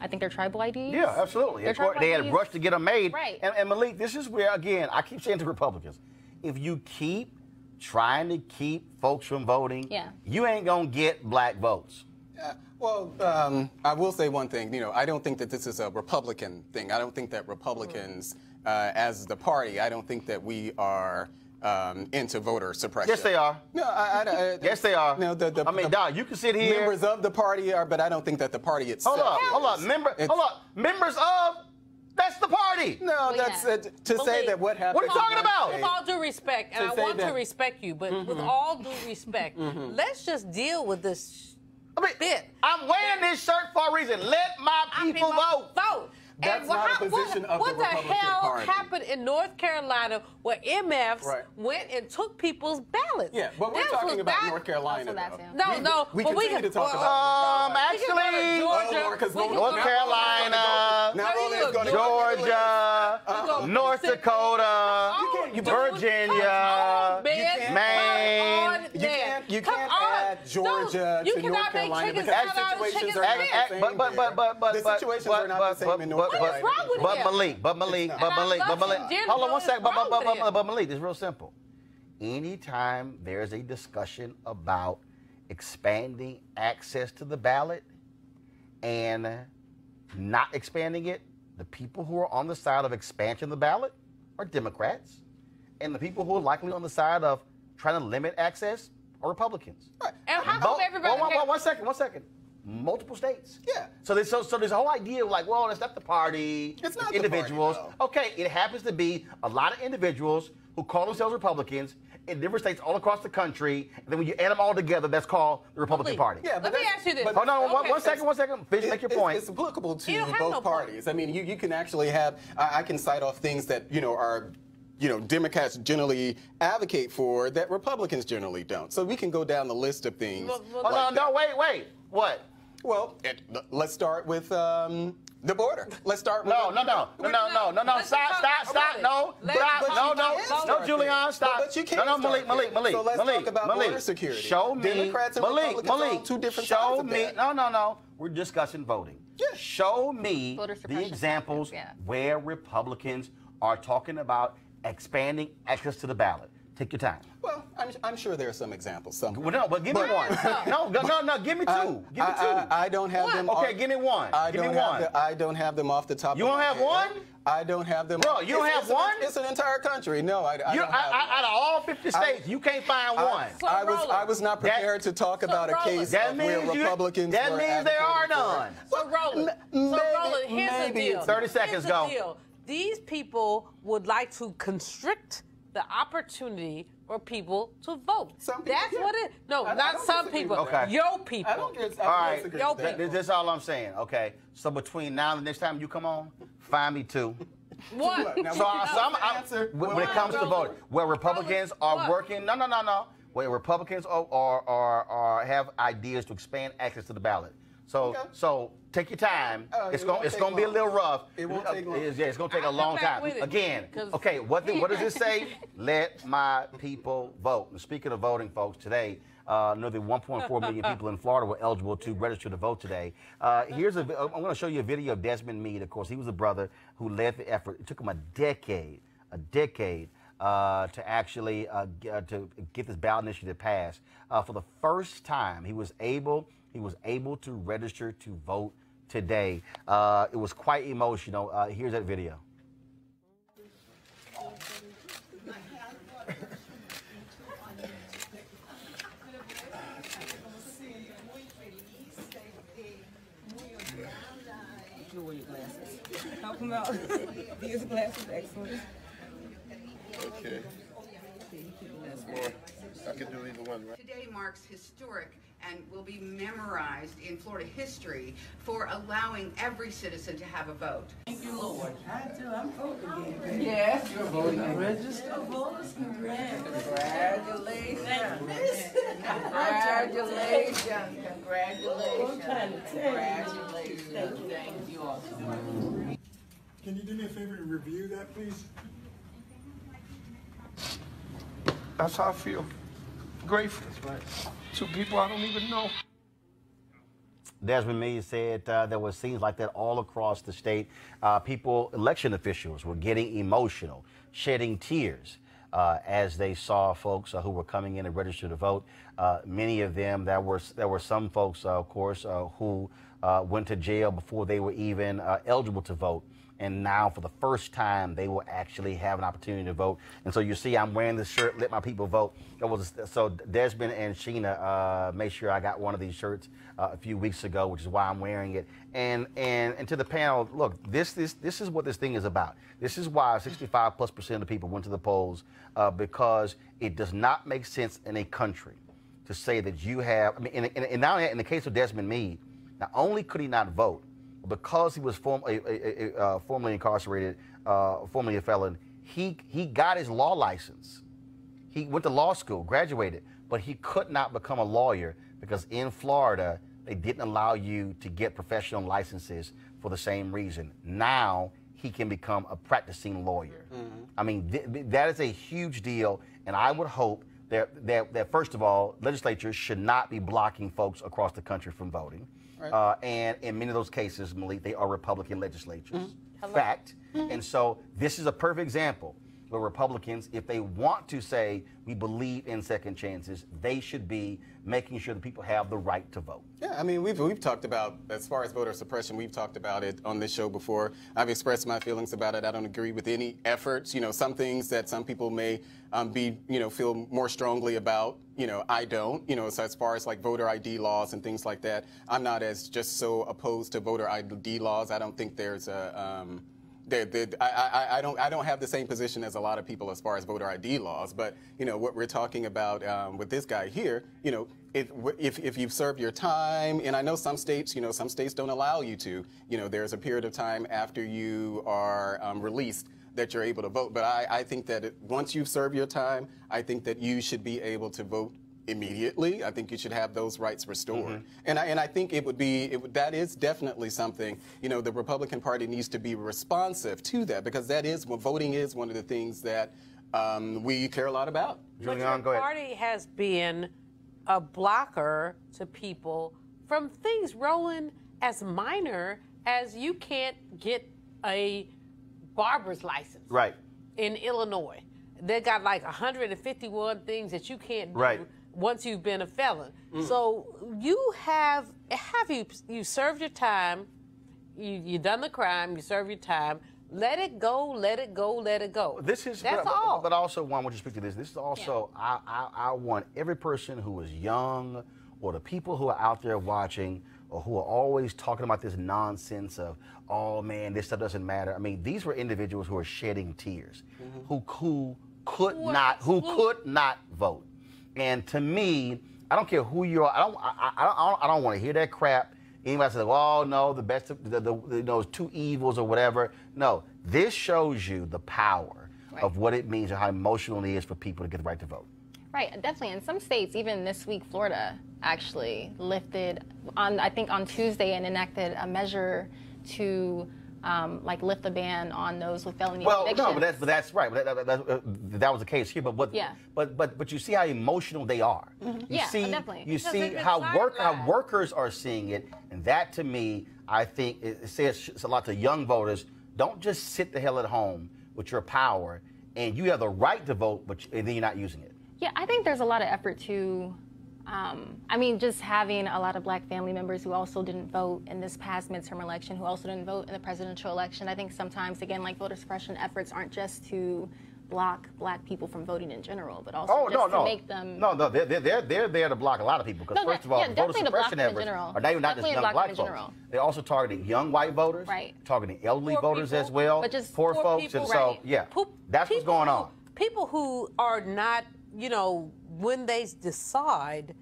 I think their tribal IDs. Yeah, absolutely. They had rushed to get them made. Right. And Malik, this is where, again, I keep saying to Republicans, if you keep trying to keep folks from voting, you ain't going to get black votes. Well, I will say one thing. You know, I don't think that this is a Republican thing. I don't think that Republicans, as the party, I don't think that we are into voter suppression. Yes, they are. No, yes, they are. No, I mean, Don, you can sit here. Members of the party are, but I don't think that the party itself. Hold up. Members of, that's the party. party. No, that's to say that what happened. What are you talking about? With all due respect, and I want to respect you, but with all due respect, let's just deal with this bit. I'm wearing this shirt for a reason. Let my people vote. Vote. That's not a position of the Republican Party. What the hell happened in North Carolina where MFs went and took people's ballots? Yeah, but we're talking about North Carolina. No, we continue to talk about actually, North Carolina, Georgia, North Dakota, Virginia, Maine. You can't add Georgia to North Carolina because the situations are not the same. But the situations are not the same in North Carolina. But Malik, hold on one second. But Malik, it's real simple. Anytime there's a discussion about expanding access to the ballot and not expanding it, the people who are on the side of expansion of the ballot are Democrats, and the people who are likely on the side of trying to limit access are Republicans. Right. And how come everybody? One second. Multiple states. Yeah. So there's a whole idea of like, well, it's not the party. It's not individuals. The party, no. Okay, it happens to be a lot of individuals who call themselves Republicans in different states all across the country. And then when you add them all together, that's called the Republican Party. Yeah, but let me ask you this. Hold on, one second. Finish, make your point. It's applicable to both parties. I mean, you can actually have. I can cite off things that are. Democrats generally advocate for that Republicans generally don't. So we can go down the list of things. Wait. What? Well, let's start with the border. Let's start with No, Julian, stop. But you can't Malik. So let's talk about border security. Show me, Democrats and Republicans are on two different sides of that. No. We're discussing voting. Yeah. Show me the examples where Republicans are talking about expanding access to the ballot. Take your time. Well, I'm sure there are some examples. Well, no, but give me one. No, give me two. Give me two. I don't have them. Okay, give me one. I don't have them off the top of my head. You don't have one? I don't have them. Bro, you don't have one? It's an entire country. No, I don't have out of all 50 states, you can't find one. I was not prepared to talk about a case where Republicans That means there are none. So, Roland, here's the deal. 30 seconds, go. These people would like to constrict the opportunity for people to vote. That's what it. No, not some people. Okay. Your people. All right. This is all I'm saying. Okay. So between now and the next time you come on, find me two. What? When it comes to voting, where Republicans are working. No. Where Republicans are have ideas to expand access to the ballot. So take your time. It's gonna be a little rough. It won't take long. It's gonna take a long time. Again, okay. What does this say? Let my people vote. And speaking of voting, folks, today nearly 1.4 million people in Florida were eligible to register to vote today. I'm going to show you a video of Desmond Meade. Of course, he was a brother who led the effort. It took him a decade to actually to get this ballot initiative passed. For the first time, he was able to register to vote today. It was quite emotional. Here's that video. Wear your glasses. Help them out. These glasses, excellent. Okay. I can do either one, right? Today marks historic and will be memorized in Florida history for allowing every citizen to have a vote. Thank you, Lord. I do. I'm voting again. Yes, you're voting. Register voters. Congratulations. Congratulations. Congratulations. Thank you all. Can you do me a favor and review that, please? That's how I feel. Grateful. To people I don't even know. Jazmine Meade said there were scenes like that all across the state. Election officials were getting emotional, shedding tears as they saw folks who were coming in and register to vote. Many of them, there were some folks, of course, who went to jail before they were even eligible to vote. And now, for the first time, they will actually have an opportunity to vote. And so you see, I'm wearing this shirt, Let My People Vote. So Desmond and Sheena made sure I got one of these shirts a few weeks ago, which is why I'm wearing it. And to the panel, look, this is what this thing is about. This is why 65+% of the people went to the polls, because it does not make sense in a country to say that you have, I mean, now in the case of Desmond Meade, not only could he not vote, because he was formerly incarcerated, formerly a felon, he got his law license. He went to law school, graduated, but he could not become a lawyer because in Florida, they didn't allow you to get professional licenses for the same reason. Now, he can become a practicing lawyer. Mm-hmm. I mean, that is a huge deal, and I would hope that first of all, legislatures should not be blocking folks across the country from voting. Right. And in many of those cases, Malik, they are Republican legislatures. Mm-hmm. Fact. Mm-hmm. And so this is a perfect example where Republicans, if they want to say we believe in second chances, they should be making sure that people have the right to vote. Yeah, I mean, we've talked about, as far as voter suppression, we've talked about it on this show before. I've expressed my feelings about it. I don't agree with any efforts. You know, some things that some people may feel more strongly about. You know, I don't. You know, so as far as like voter ID laws and things like that, I'm not as just so opposed to voter ID laws. I don't think there's a I don't have the same position as a lot of people as far as voter ID laws, but you know what we're talking about with this guy here. You know, if you've served your time, and I know some states, some states don't allow you to. You know, there's a period of time after you are released that you're able to vote. But I think that once you've served your time, I think that you should be able to vote immediately. I think you should have those rights restored. Mm-hmm. And I think that is definitely something, the Republican Party needs to be responsive to that, because voting is one of the things that we care a lot about. Julian, go ahead. The party has been a blocker to people from things, Roland, as minor as you can't get a barber's license. Right. In Illinois. They got like 151 things that you can't do. Right. Once you've been a felon. So you have you served your time, you done the crime, you served your time, let it go, let it go, let it go. That's all. But also, Juan, I want you to speak to this. This is also, I want every person who is young, or the people who are out there watching, or who are always talking about this nonsense of, oh man, this stuff doesn't matter. I mean, these were individuals who are shedding tears, who could not vote. And to me, I don't care who you are. I don't want to hear that crap. Anybody says, "Oh no, the best of those two evils" or whatever. No, this shows you the power of what it means and how emotional it is for people to get the right to vote. Right, definitely. In some states, even this week, Florida actually lifted I think on Tuesday, and enacted a measure to lift the ban on those with felony convictions. No, but that's right. That was the case here. But you see how emotional they are. Definitely. You see how workers are seeing it, and that to me, I think it says a lot to young voters. Don't just sit the hell at home with your power, and you have the right to vote, but then you're not using it. Yeah, I think there's a lot of effort to. Just having a lot of black family members who also didn't vote in this past midterm election, who also didn't vote in the presidential election. I think sometimes, again, voter suppression efforts aren't just to block black people from voting in general, but also to make them. No, they're there to block a lot of people, because first of all, voter suppression efforts are not just young black folks. They're also targeting young white voters, targeting elderly voters as well, but just poor folks, people, and so that's what's going on. People who are not, when they decide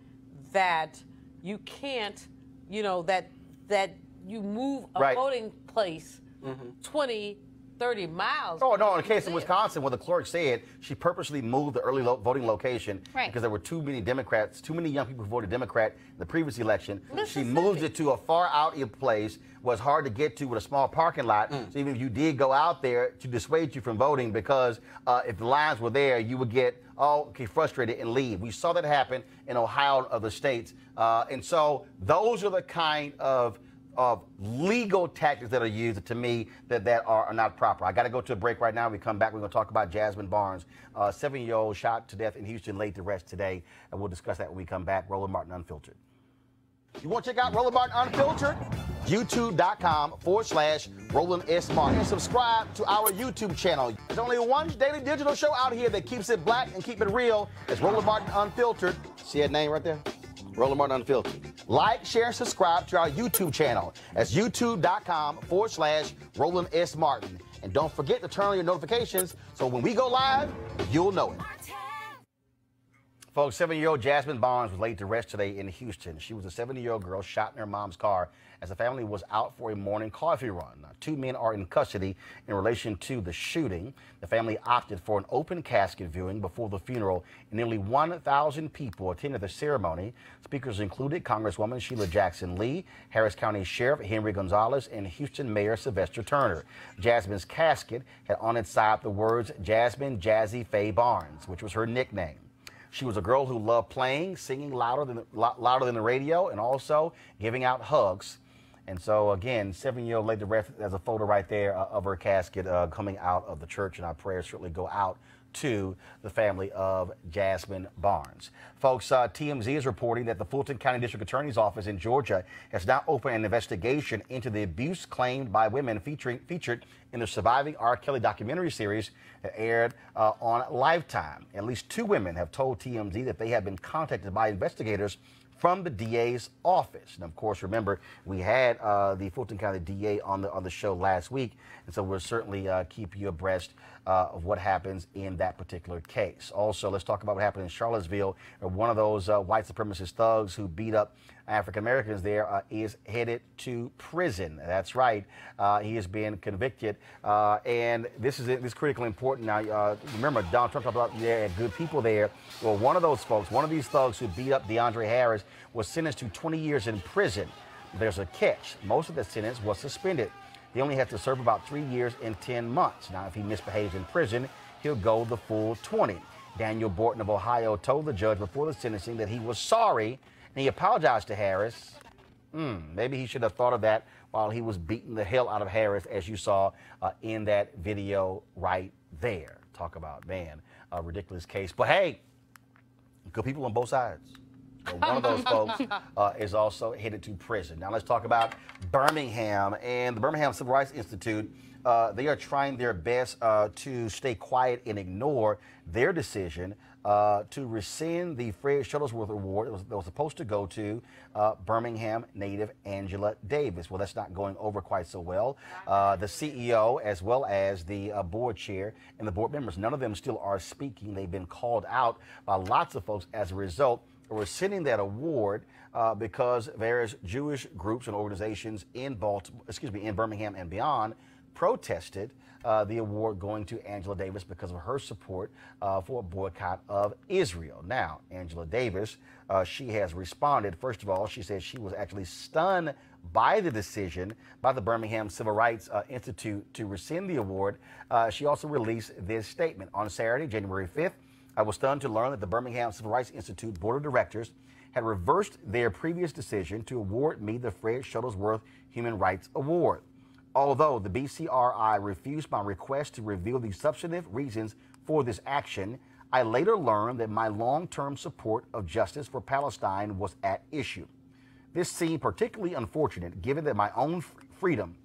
that you can't, that you move a voting place 20, 30 miles. Oh, no, in the case of Wisconsin, where the clerk said she purposely moved the early voting location because there were too many young people who voted Democrat in the previous election. She moved it to a far out place, was hard to get to with a small parking lot. So even if you did go out there, to dissuade you from voting, because if the lines were there, you would get frustrated and leave. We saw that happen in Ohio, other states. And so those are the kind of legal tactics that are used, to me, that are not proper. I got to go to a break right now. We come back, we're going to talk about Jazmine Barnes, 7-year-old shot to death in Houston, laid to rest today. And we'll discuss that when we come back. Roland Martin Unfiltered. You want to check out Roland Martin Unfiltered? YouTube.com/Roland S. Martin. And subscribe to our YouTube channel. There's only one daily digital show out here that keeps it black and keep it real. It's Roland Martin Unfiltered. See that name right there? Roland Martin Unfiltered. Like, share, and subscribe to our YouTube channel. That's YouTube.com/Roland S. Martin. And don't forget to turn on your notifications so when we go live, you'll know it. Folks, 7-year-old Jazmine Barnes was laid to rest today in Houston. She was a 70-year-old girl shot in her mom's car as the family was out for a morning coffee run. Now, 2 men are in custody in relation to the shooting. The family opted for an open casket viewing before the funeral, and nearly 1,000 people attended the ceremony. Speakers included Congresswoman Sheila Jackson Lee, Harris County Sheriff Henry Gonzalez, and Houston Mayor Sylvester Turner. Jazmine's casket had on its side the words Jazmine Jazzy Faye Barnes, which was her nickname. She was a girl who loved playing, singing louder than the radio, and also giving out hugs. And so, again, 7-year-old laid to rest. There's a photo right there of her casket coming out of the church, and our prayers certainly go out to the family of Jazmine Barnes. Folks, TMZ is reporting that the Fulton County District Attorney's Office in Georgia has now opened an investigation into the abuse claimed by women featured in the Surviving R. Kelly documentary series that aired on Lifetime. At least 2 women have told TMZ that they have been contacted by investigators from the DA's office. And of course, remember, we had the Fulton County DA on the show last week, and so we'll certainly keep you abreast of what happens in that particular case. Also, let's talk about what happened in Charlottesville. One of those white supremacist thugs who beat up African Americans there is headed to prison. That's right. He has been convicted, and this is critically important. Now, remember, Donald Trump talked about there had good people there. Well, one of those folks, one of these thugs who beat up DeAndre Harris, was sentenced to 20 years in prison. There's a catch. Most of the sentence was suspended. He only had to serve about 3 years and 10 months. Now, if he misbehaves in prison, he'll go the full 20. Daniel Borton of Ohio told the judge before the sentencing that he was sorry and he apologized to Harris. Maybe he should have thought of that while he was beating the hell out of Harris, as you saw in that video right there. Talk about, man, a ridiculous case. But hey, good people on both sides. One of those folks is also headed to prison. Now let's talk about Birmingham and the Birmingham Civil Rights Institute. They are trying their best to stay quiet and ignore their decision to rescind the Fred Shuttlesworth Award that was supposed to go to Birmingham native Angela Davis. Well, that's not going over quite so well. The CEO, as well as the board chair and the board members, none of them still are speaking. They've been called out by lots of folks as a result. We're rescinding that award because various Jewish groups and organizations in Birmingham and beyond protested the award going to Angela Davis because of her support for a boycott of Israel. Now, Angela Davis, she has responded. First of all, she says she was actually stunned by the decision by the Birmingham Civil Rights Institute to rescind the award. She also released this statement. On Saturday, January 5th, I was stunned to learn that the Birmingham Civil Rights Institute Board of Directors had reversed their previous decision to award me the Fred Shuttlesworth Human Rights Award. Although the BCRI refused my request to reveal the substantive reasons for this action, I later learned that my long-term support of justice for Palestine was at issue. This seemed particularly unfortunate given that my own freedom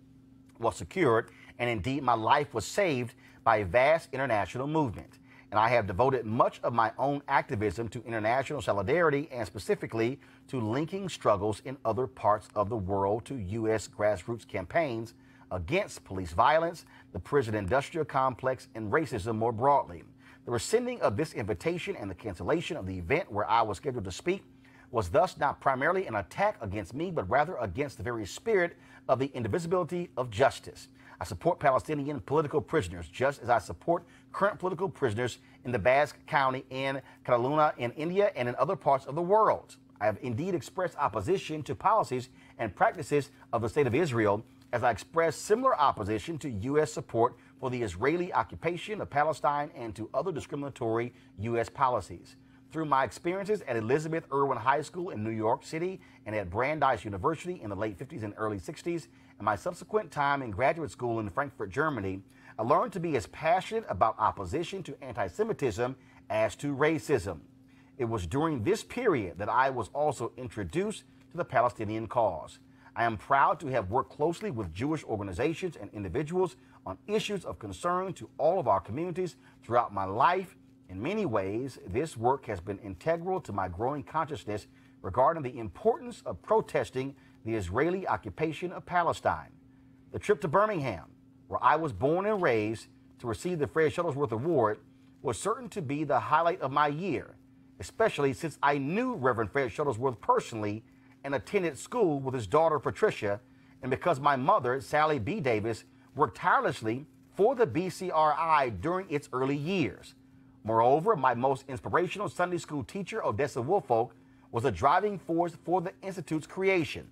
was secured and indeed my life was saved by a vast international movement. And I have devoted much of my own activism to international solidarity and specifically to linking struggles in other parts of the world to U.S. grassroots campaigns against police violence, the prison industrial complex, and racism more broadly. The rescinding of this invitation and the cancellation of the event where I was scheduled to speak was thus not primarily an attack against me, but rather against the very spirit of the indivisibility of justice. I support Palestinian political prisoners, just as I support current political prisoners in the Basque County in Cataluna in India and in other parts of the world. I have indeed expressed opposition to policies and practices of the State of Israel, as I express similar opposition to U.S. support for the Israeli occupation of Palestine and to other discriminatory U.S. policies. Through my experiences at Elizabeth Irwin High School in New York City and at Brandeis University in the late 50s and early 60s, and my subsequent time in graduate school in Frankfurt, Germany, I learned to be as passionate about opposition to anti-Semitism as to racism. It was during this period that I was also introduced to the Palestinian cause. I am proud to have worked closely with Jewish organizations and individuals on issues of concern to all of our communities throughout my life. In many ways, this work has been integral to my growing consciousness regarding the importance of protesting the Israeli occupation of Palestine. The trip to Birmingham, where I was born and raised, to receive the Fred Shuttlesworth Award was certain to be the highlight of my year, especially since I knew Reverend Fred Shuttlesworth personally and attended school with his daughter Patricia, and because my mother, Sally B. Davis, worked tirelessly for the BCRI during its early years. Moreover, my most inspirational Sunday school teacher, Odessa Woolfolk, was a driving force for the Institute's creation.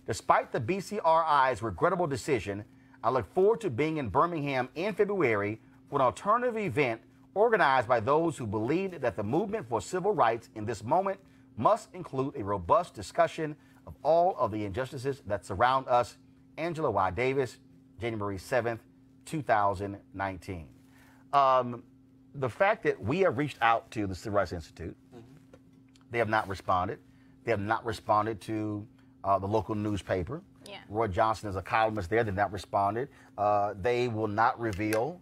Despite the BCRI's regrettable decision, I look forward to being in Birmingham in February for an alternative event organized by those who believed that the movement for civil rights in this moment must include a robust discussion of all of the injustices that surround us. Angela Y. Davis, January 7th, 2019. The fact that we have reached out to the Civil Rights Institute, they have not responded. They have not responded to the local newspaper. Yeah. Roy Johnson is a columnist there. They've not responded. They will not reveal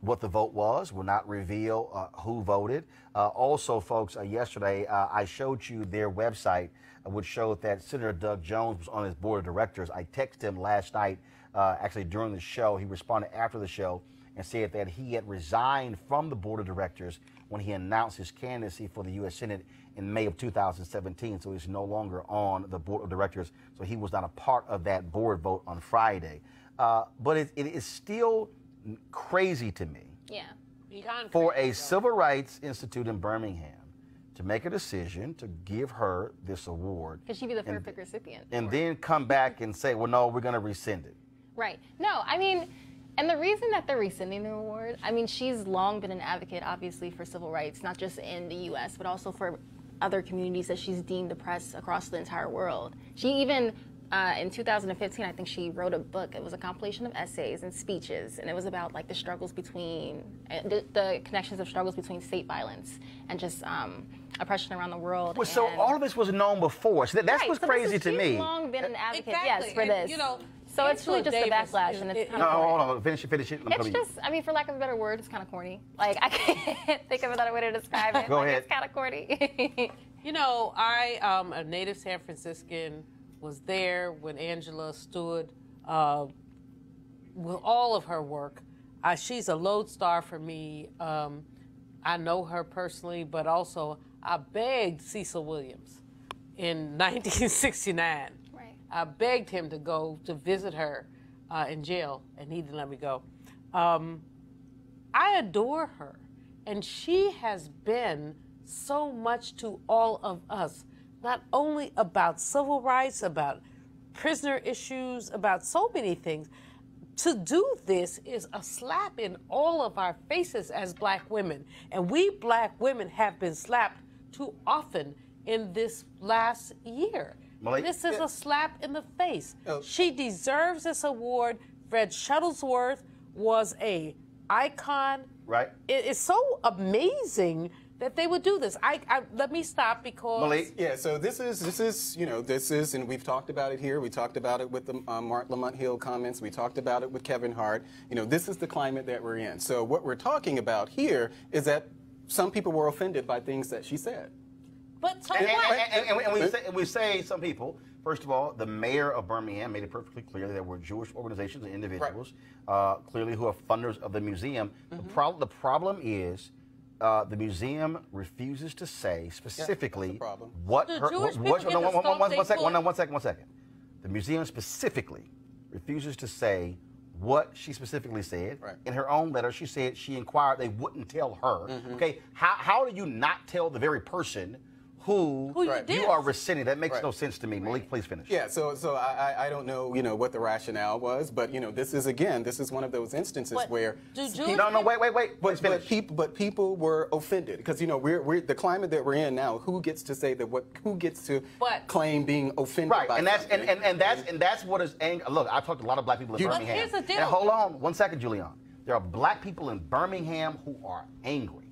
what the vote was, will not reveal who voted. Also, folks, yesterday I showed you their website, which showed that Senator Doug Jones was on his board of directors. I texted him last night, actually during the show. He responded after the show and said that he had resigned from the board of directors when he announced his candidacy for the U.S. Senate in May of 2017. So he's no longer on the board of directors. So he was not a part of that board vote on Friday. But it is still crazy to me for a Civil Rights Institute in Birmingham to make a decision to give her this award. Because she'd be the perfect recipient. And then come back and say, well, no, we're going to rescind it. Right. No, I mean, and the reason that they're rescinding the award, I mean, she's long been an advocate, obviously, for civil rights, not just in the U.S., but also for other communities that she's deemed oppressed across the entire world. She even, in 2015, I think she wrote a book. It was a compilation of essays and speeches, and it was about like the struggles between, the connections of struggles between state violence and just oppression around the world. Well, so all of this was known before. So that's right, what's so crazy to me. She's long been an advocate, Exactly. yes, for And, this. you know, so it's really just a Davis backlash, and it's kind No, of hold on, finish it. It's just, I mean, for lack of a better word, it's kind of corny. Like, I can't think of another way to describe it. Go ahead. It's kind of corny. You know, I, a native San Franciscan, was there when Angela stood with all of her work. She's a lodestar for me. I know her personally, but also I begged Cecil Williams in 1969. Right. I begged him to go to visit her in jail, and he didn't let me go. I adore her, and she has been so much to all of us, not only about civil rights, about prisoner issues, about so many things. To do this is a slap in all of our faces as black women, and we black women have been slapped too often in this last year. Malik? This is a slap in the face. Oh. She deserves this award. Fred Shuttlesworth was a icon. Right. It is so amazing that they would do this. Let me stop because Malik? Yeah, so this is, and we've talked about it here. We talked about it with the Mark Lamont Hill comments. We talked about it with Kevin Hart. This is the climate that we're in. So what we're talking about here is that some people were offended by things that she said. But so And what? we say some people. First of all, the mayor of Birmingham made it perfectly clear that there were Jewish organizations and individuals, clearly who are funders of the museum. Mm-hmm. The problem is the museum refuses to say specifically what The her. Jewish What, people get to stomp one their second. foot. The museum specifically refuses to say what she specifically said. Right. In her own letter, she said she inquired they wouldn't tell her. Mm-hmm. Okay, how do you not tell the very person who you are rescinding? That makes no sense to me. Malik, please finish. Yeah, so I don't know, what the rationale was, but this is one of those instances where But people were offended because we're the climate that we're in now. Who gets to say that? Who gets to claim being offended? Right, by and that's something? that's what is angry. Look, I've talked to a lot of black people in Birmingham. But here's the deal. And hold on, 1 second, Julian. There are black people in Birmingham who are angry,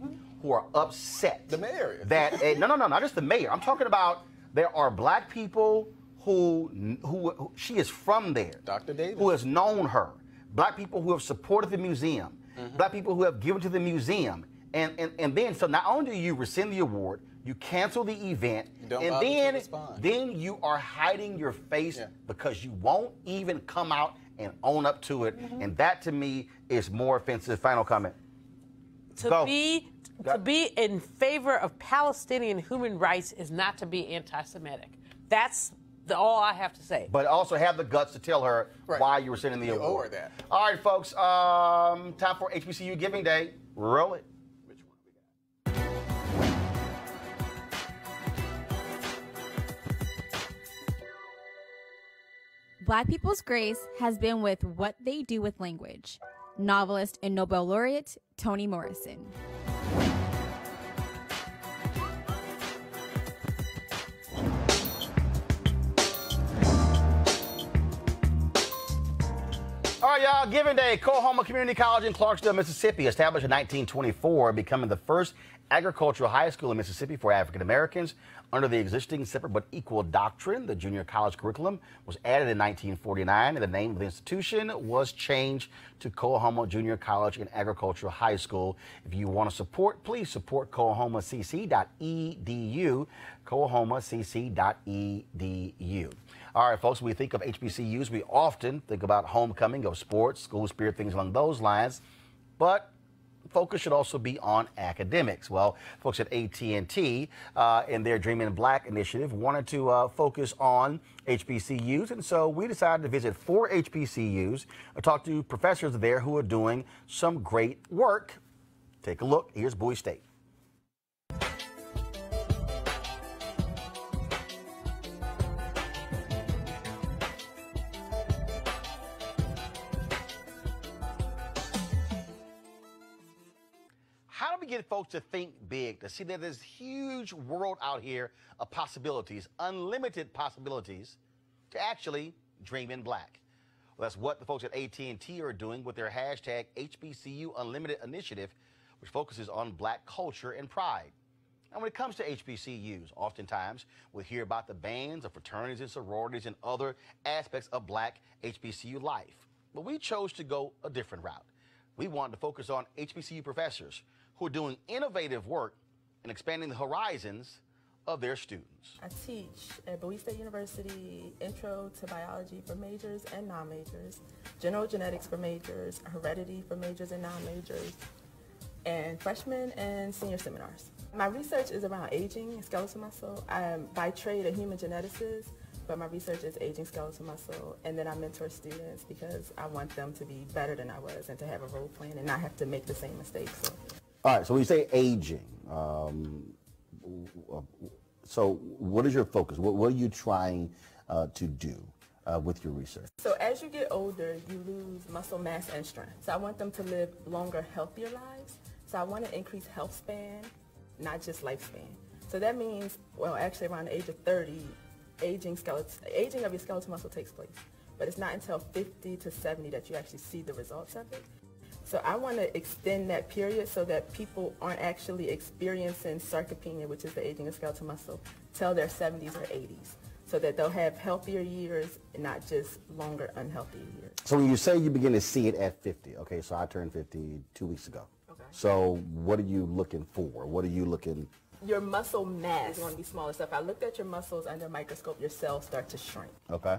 who are upset. The mayor. That no, not just the mayor. I'm talking about there are black people who she is from there. Dr. Davis. Who has known her. Black people who have supported the museum. Black people who have given to the museum. And then, so not only do you rescind the award, you cancel the event, and then you are hiding your face because you won't even come out and own up to it. And that, to me, is more offensive. Final comment. To be in favor of Palestinian human rights is not to be anti-Semitic. That's all I have to say. But also have the guts to tell her why you were sending the award. You owe her that. All right, folks. Time for HBCU Giving Day. Roll it. Black People's Grace has been with What They Do with Language, novelist and Nobel laureate Toni Morrison. All right, y'all, Giving Day. Coahoma Community College in Clarksville, Mississippi, established in 1924, becoming the first agricultural high school in Mississippi for African Americans. Under the existing separate but equal doctrine, the junior college curriculum was added in 1949, and the name of the institution was changed to Coahoma Junior College and Agricultural High School. If you want to support, please support coahomacc.edu, coahomacc.edu. All right, folks, when we think of HBCUs, we often think about homecoming of sports, school spirit, things along those lines, but focus should also be on academics. Well, folks at AT&T in their Dreaming Black initiative wanted to focus on HBCUs, and so we decided to visit 4 HBCUs and talk to professors there who are doing some great work. Take a look. Here's Bowie State. How do we get folks to think big, to see that there's a huge world out here of possibilities, unlimited possibilities, to actually dream in black? Well, that's what the folks at AT&T are doing with their hashtag HBCU Unlimited initiative, which focuses on black culture and pride. And when it comes to HBCUs, oftentimes we hear about the bands of fraternities and sororities and other aspects of black HBCU life. But we chose to go a different route. We wanted to focus on HBCU professors who are doing innovative work and expanding the horizons of their students. I teach at Bowie State University Intro to Biology for majors and non-majors, General Genetics for majors, Heredity for majors and non-majors, and freshman and senior seminars. My research is around aging and skeletal muscle. I am by trade a human geneticist, but my research is aging skeletal muscle, and then I mentor students because I want them to be better than I was and to have a role plan and not have to make the same mistakes. So. All right, so when you say aging, so what is your focus? What are you trying to do with your research? So as you get older, you lose muscle mass and strength. So I want them to live longer, healthier lives. So I want to increase health span, not just lifespan. So that means, well, actually around the age of 30, aging of your skeletal muscle takes place. But it's not until 50 to 70 that you actually see the results of it. So I want to extend that period so that people aren't actually experiencing sarcopenia, which is the aging of skeletal muscle, till their 70s or 80s, so that they'll have healthier years and not just longer unhealthy years. So when you say you begin to see it at 50, okay, so I turned 50 2 weeks ago. Okay. So what are you looking for? What are you looking? Your muscle mass is going to be smaller. So if I looked at your muscles under a microscope, your cells start to shrink. Okay.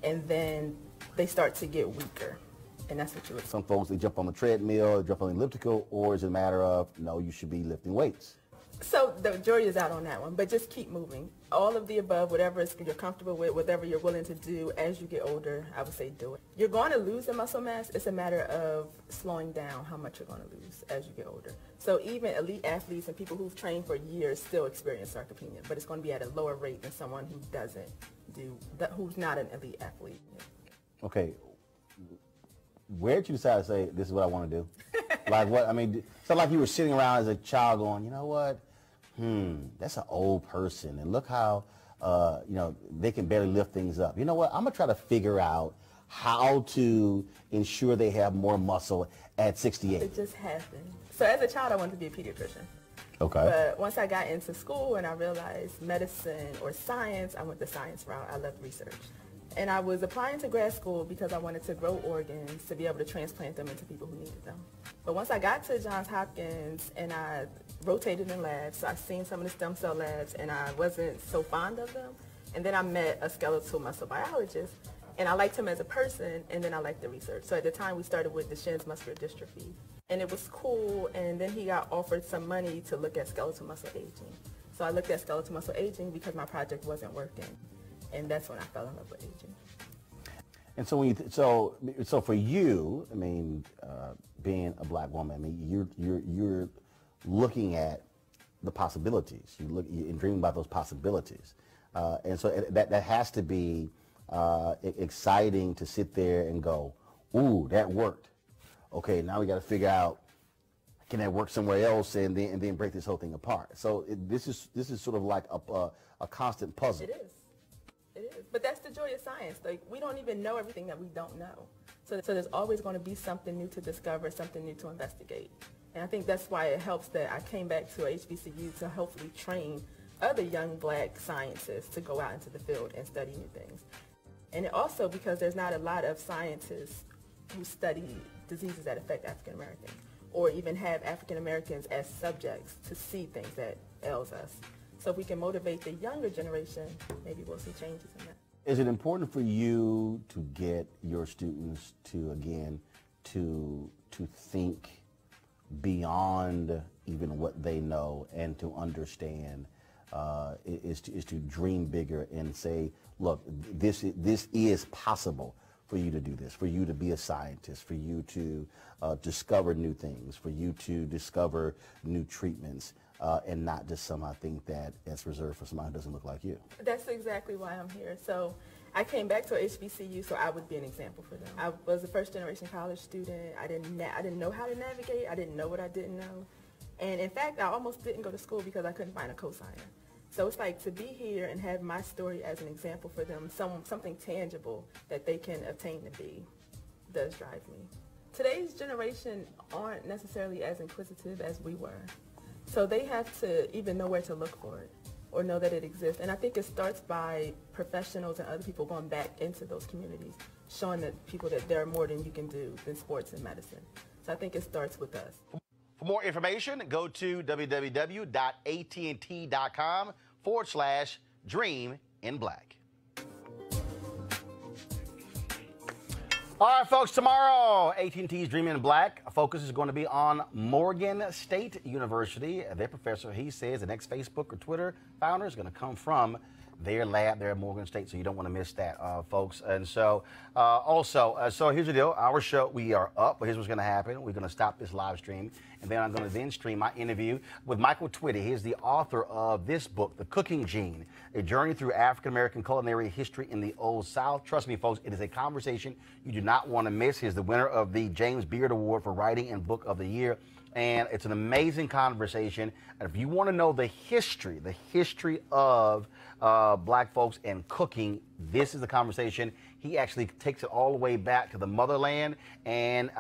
And then they start to get weaker. And that's what you would. Some folks, they jump on the treadmill, jump on the elliptical, or is it a matter of, no, you should be lifting weights? So the jury is out on that one, but just keep moving. All of the above, whatever you're comfortable with, whatever you're willing to do as you get older, I would say do it. You're going to lose the muscle mass. It's a matter of slowing down how much you're going to lose as you get older. So even elite athletes and people who've trained for years still experience sarcopenia, but it's going to be at a lower rate than someone who doesn't do that, who's not an elite athlete. Okay. Where did you decide to say, this is what I want to do? Like what, I mean, it's not like you were sitting around as a child going, you know what, that's an old person, and look how, you know, they can barely lift things up. You know what, I'm going to try to figure out how to ensure they have more muscle at 68. It just happened. So as a child, I wanted to be a pediatrician. Okay. But once I got into school and I realized medicine or science, I went the science route. I loved research. And I was applying to grad school because I wanted to grow organs to be able to transplant them into people who needed them. But once I got to Johns Hopkins and I rotated in labs, so I seen some of the stem cell labs and I wasn't so fond of them. And then I met a skeletal muscle biologist and I liked him as a person and then I liked the research. So at the time we started with Duchenne's muscular dystrophy. And it was cool, and then he got offered some money to look at skeletal muscle aging. So I looked at skeletal muscle aging because my project wasn't working. And that's when I fell in love with aging. And so when so for you, I mean, being a black woman, I mean, you're looking at the possibilities. You're dreaming about those possibilities, and so that has to be exciting to sit there and go, "Ooh, that worked. Okay, now we got to figure out, can that work somewhere else, and then break this whole thing apart." So this is sort of like a constant puzzle. It is. It is. But that's the joy of science. Like, we don't even know everything that we don't know. So there's always going to be something new to discover, something new to investigate. And I think that's why it helps that I came back to HBCU to hopefully train other young black scientists to go out into the field and study new things. And it also because there's not a lot of scientists who study diseases that affect African Americans or even have African Americans as subjects to see things that ails us. So if we can motivate the younger generation, maybe we'll see changes in that. Is it important for you to get your students to, again, to think beyond even what they know and to understand, is to dream bigger and say, look, this is possible for you to do this, for you to be a scientist, for you to discover new things, for you to discover new treatments, and not just somehow think that it's reserved for somebody who doesn't look like you? That's exactly why I'm here. So I came back to HBCU so I would be an example for them. I was a first-generation college student. I didn't know how to navigate. I didn't know what I didn't know. And in fact, I almost didn't go to school because I couldn't find a cosigner. So it's like to be here and have my story as an example for them, something tangible that they can obtain to be, does drive me. Today's generation aren't necessarily as inquisitive as we were. So they have to even know where to look for it or know that it exists. And I think it starts by professionals and other people going back into those communities, showing that people that there are more than you can do than sports and medicine. So I think it starts with us. For more information, go to www.att.com/dreaminblack. All right, folks, tomorrow, AT&T's Dream in Black focus is going to be on Morgan State University. Their professor, he says the next Facebook or Twitter founder is going to come from their lab there at Morgan State, so you don't want to miss that, folks. And so, so here's the deal. Our show, we are up, but here's what's going to happen. We're going to stop this live stream, and then I'm going to then stream my interview with Michael Twitty. He's the author of this book, The Cooking Gene, A Journey Through African-American Culinary History in the Old South. Trust me, folks, it is a conversation you do not want to miss. He's the winner of the James Beard Award for Writing and Book of the Year. And it's an amazing conversation. And if you want to know the history of black folks and cooking, this is the conversation. He actually takes it all the way back to the motherland, and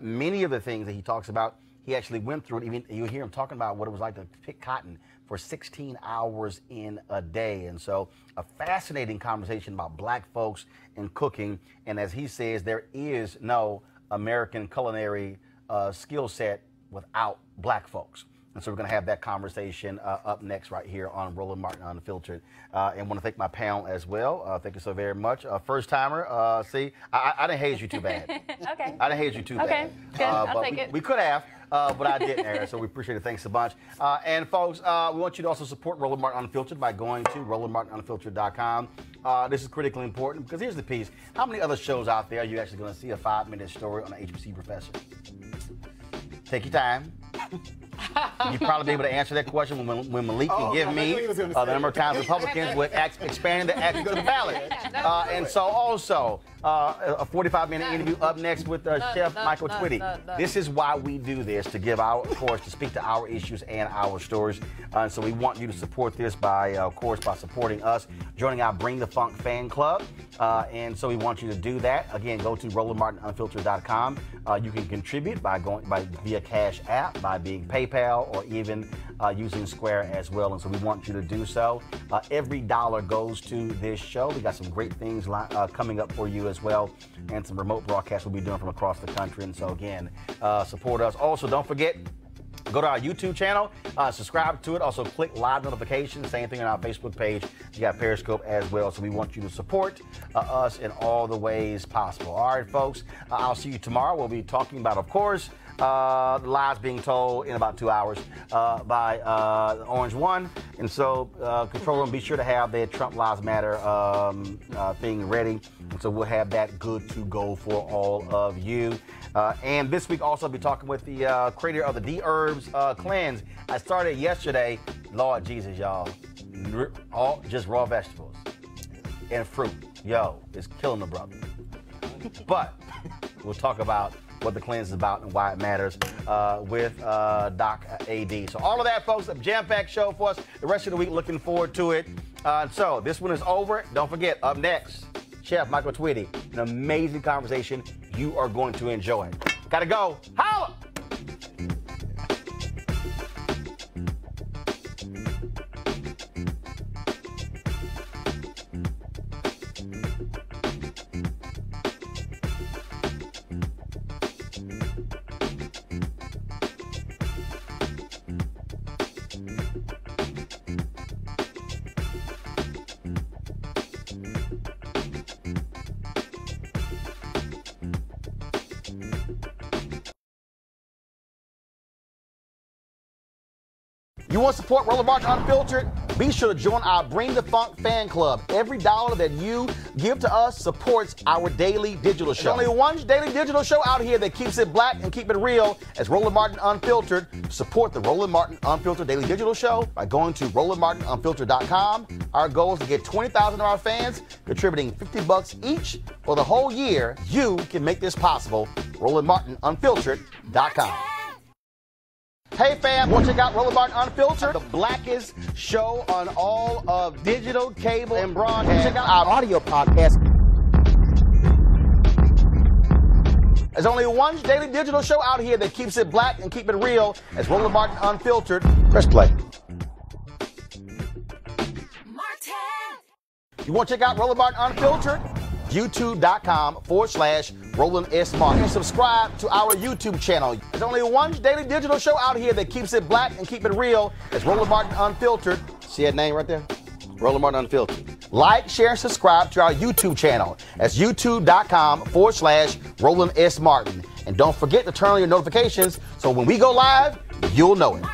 many of the things that he talks about, he actually went through it. Even you hear him talking about what it was like to pick cotton for 16 hours in a day. And so a fascinating conversation about black folks and cooking. And as he says, there is no American culinary skill set without black folks. And so we're going to have that conversation up next right here on Roland Martin Unfiltered. And want to thank my panel as well. Thank you so very much. First timer, see, I didn't haze you too bad. Okay. I didn't haze you too bad. Okay, good. I'll take it. We could have, but I didn't, Aaron, so we appreciate it. Thanks a bunch. And folks, we want you to also support Roland Martin Unfiltered by going to RolandMartinUnfiltered.com. This is critically important because here's the piece. How many other shows out there are you actually going to see a 5-minute story on an HBC professor? Take your time. You'd probably be able to answer that question when Malik can give me the number of times Republicans would expand the access to the ballot. And so also, a 45-minute interview up next with Chef Michael Twitty. This is why we do this, to give our, of course, to speak to our issues and our stories. So we want you to support this by, of course, by supporting us, joining our Bring the Funk fan club. And so we want you to do that. Again, go to RolandMartinUnfiltered.com. You can contribute by going via Cash App, by being PayPal, or even using Square as well. And so we want you to do so. Every dollar goes to this show. We got some great things coming up for you as well, and some remote broadcasts we'll be doing from across the country. And so again, support us. Also, don't forget, go to our YouTube channel, subscribe to it. Also, click live notifications. Same thing on our Facebook page. You got Periscope as well. So we want you to support us in all the ways possible. All right, folks. I'll see you tomorrow. We'll be talking about, of course, the lies being told in about 2 hours by Orange One. And so, Control Room, be sure to have their Trump Lives Matter thing ready. And so we'll have that good to go for all of you. And this week also, I'll be talking with the creator of the D-Herbs Cleanse. I started yesterday. Lord Jesus, y'all. All just raw vegetables and fruit. Yo, it's killing the brother. But we'll talk about what the cleanse is about and why it matters with Doc AD. So all of that, folks, a jam-packed show for us the rest of the week. Looking forward to it. So this one is over. Don't forget, up next, Chef Michael Twitty. An amazing conversation. You are going to enjoy it. Gotta go. Holla! You want to support Roland Martin Unfiltered? Be sure to join our Bring the Funk fan club. Every dollar that you give to us supports our daily digital show. There's only one daily digital show out here that keeps it black and keep it real as Roland Martin Unfiltered. Support the Roland Martin Unfiltered daily digital show by going to RolandMartinUnfiltered.com. Our goal is to get 20,000 of our fans contributing $50 each for the whole year. You can make this possible. RolandMartinUnfiltered.com. Hey fam, want to check out Roland Martin Unfiltered, the blackest show on all of digital, cable, and broadcast. Check out our audio podcast. There's only one daily digital show out here that keeps it black and keep it real as Roland Martin Unfiltered. Press play. You want to check out Roland Martin Unfiltered? YouTube.com/Roland S. Martin. And subscribe to our YouTube channel. There's only one daily digital show out here that keeps it black and keep it real. It's Roland Martin Unfiltered. See that name right there? Roland Martin Unfiltered. Like, share, and subscribe to our YouTube channel. That's YouTube.com/Roland S. Martin. And don't forget to turn on your notifications so when we go live, you'll know it.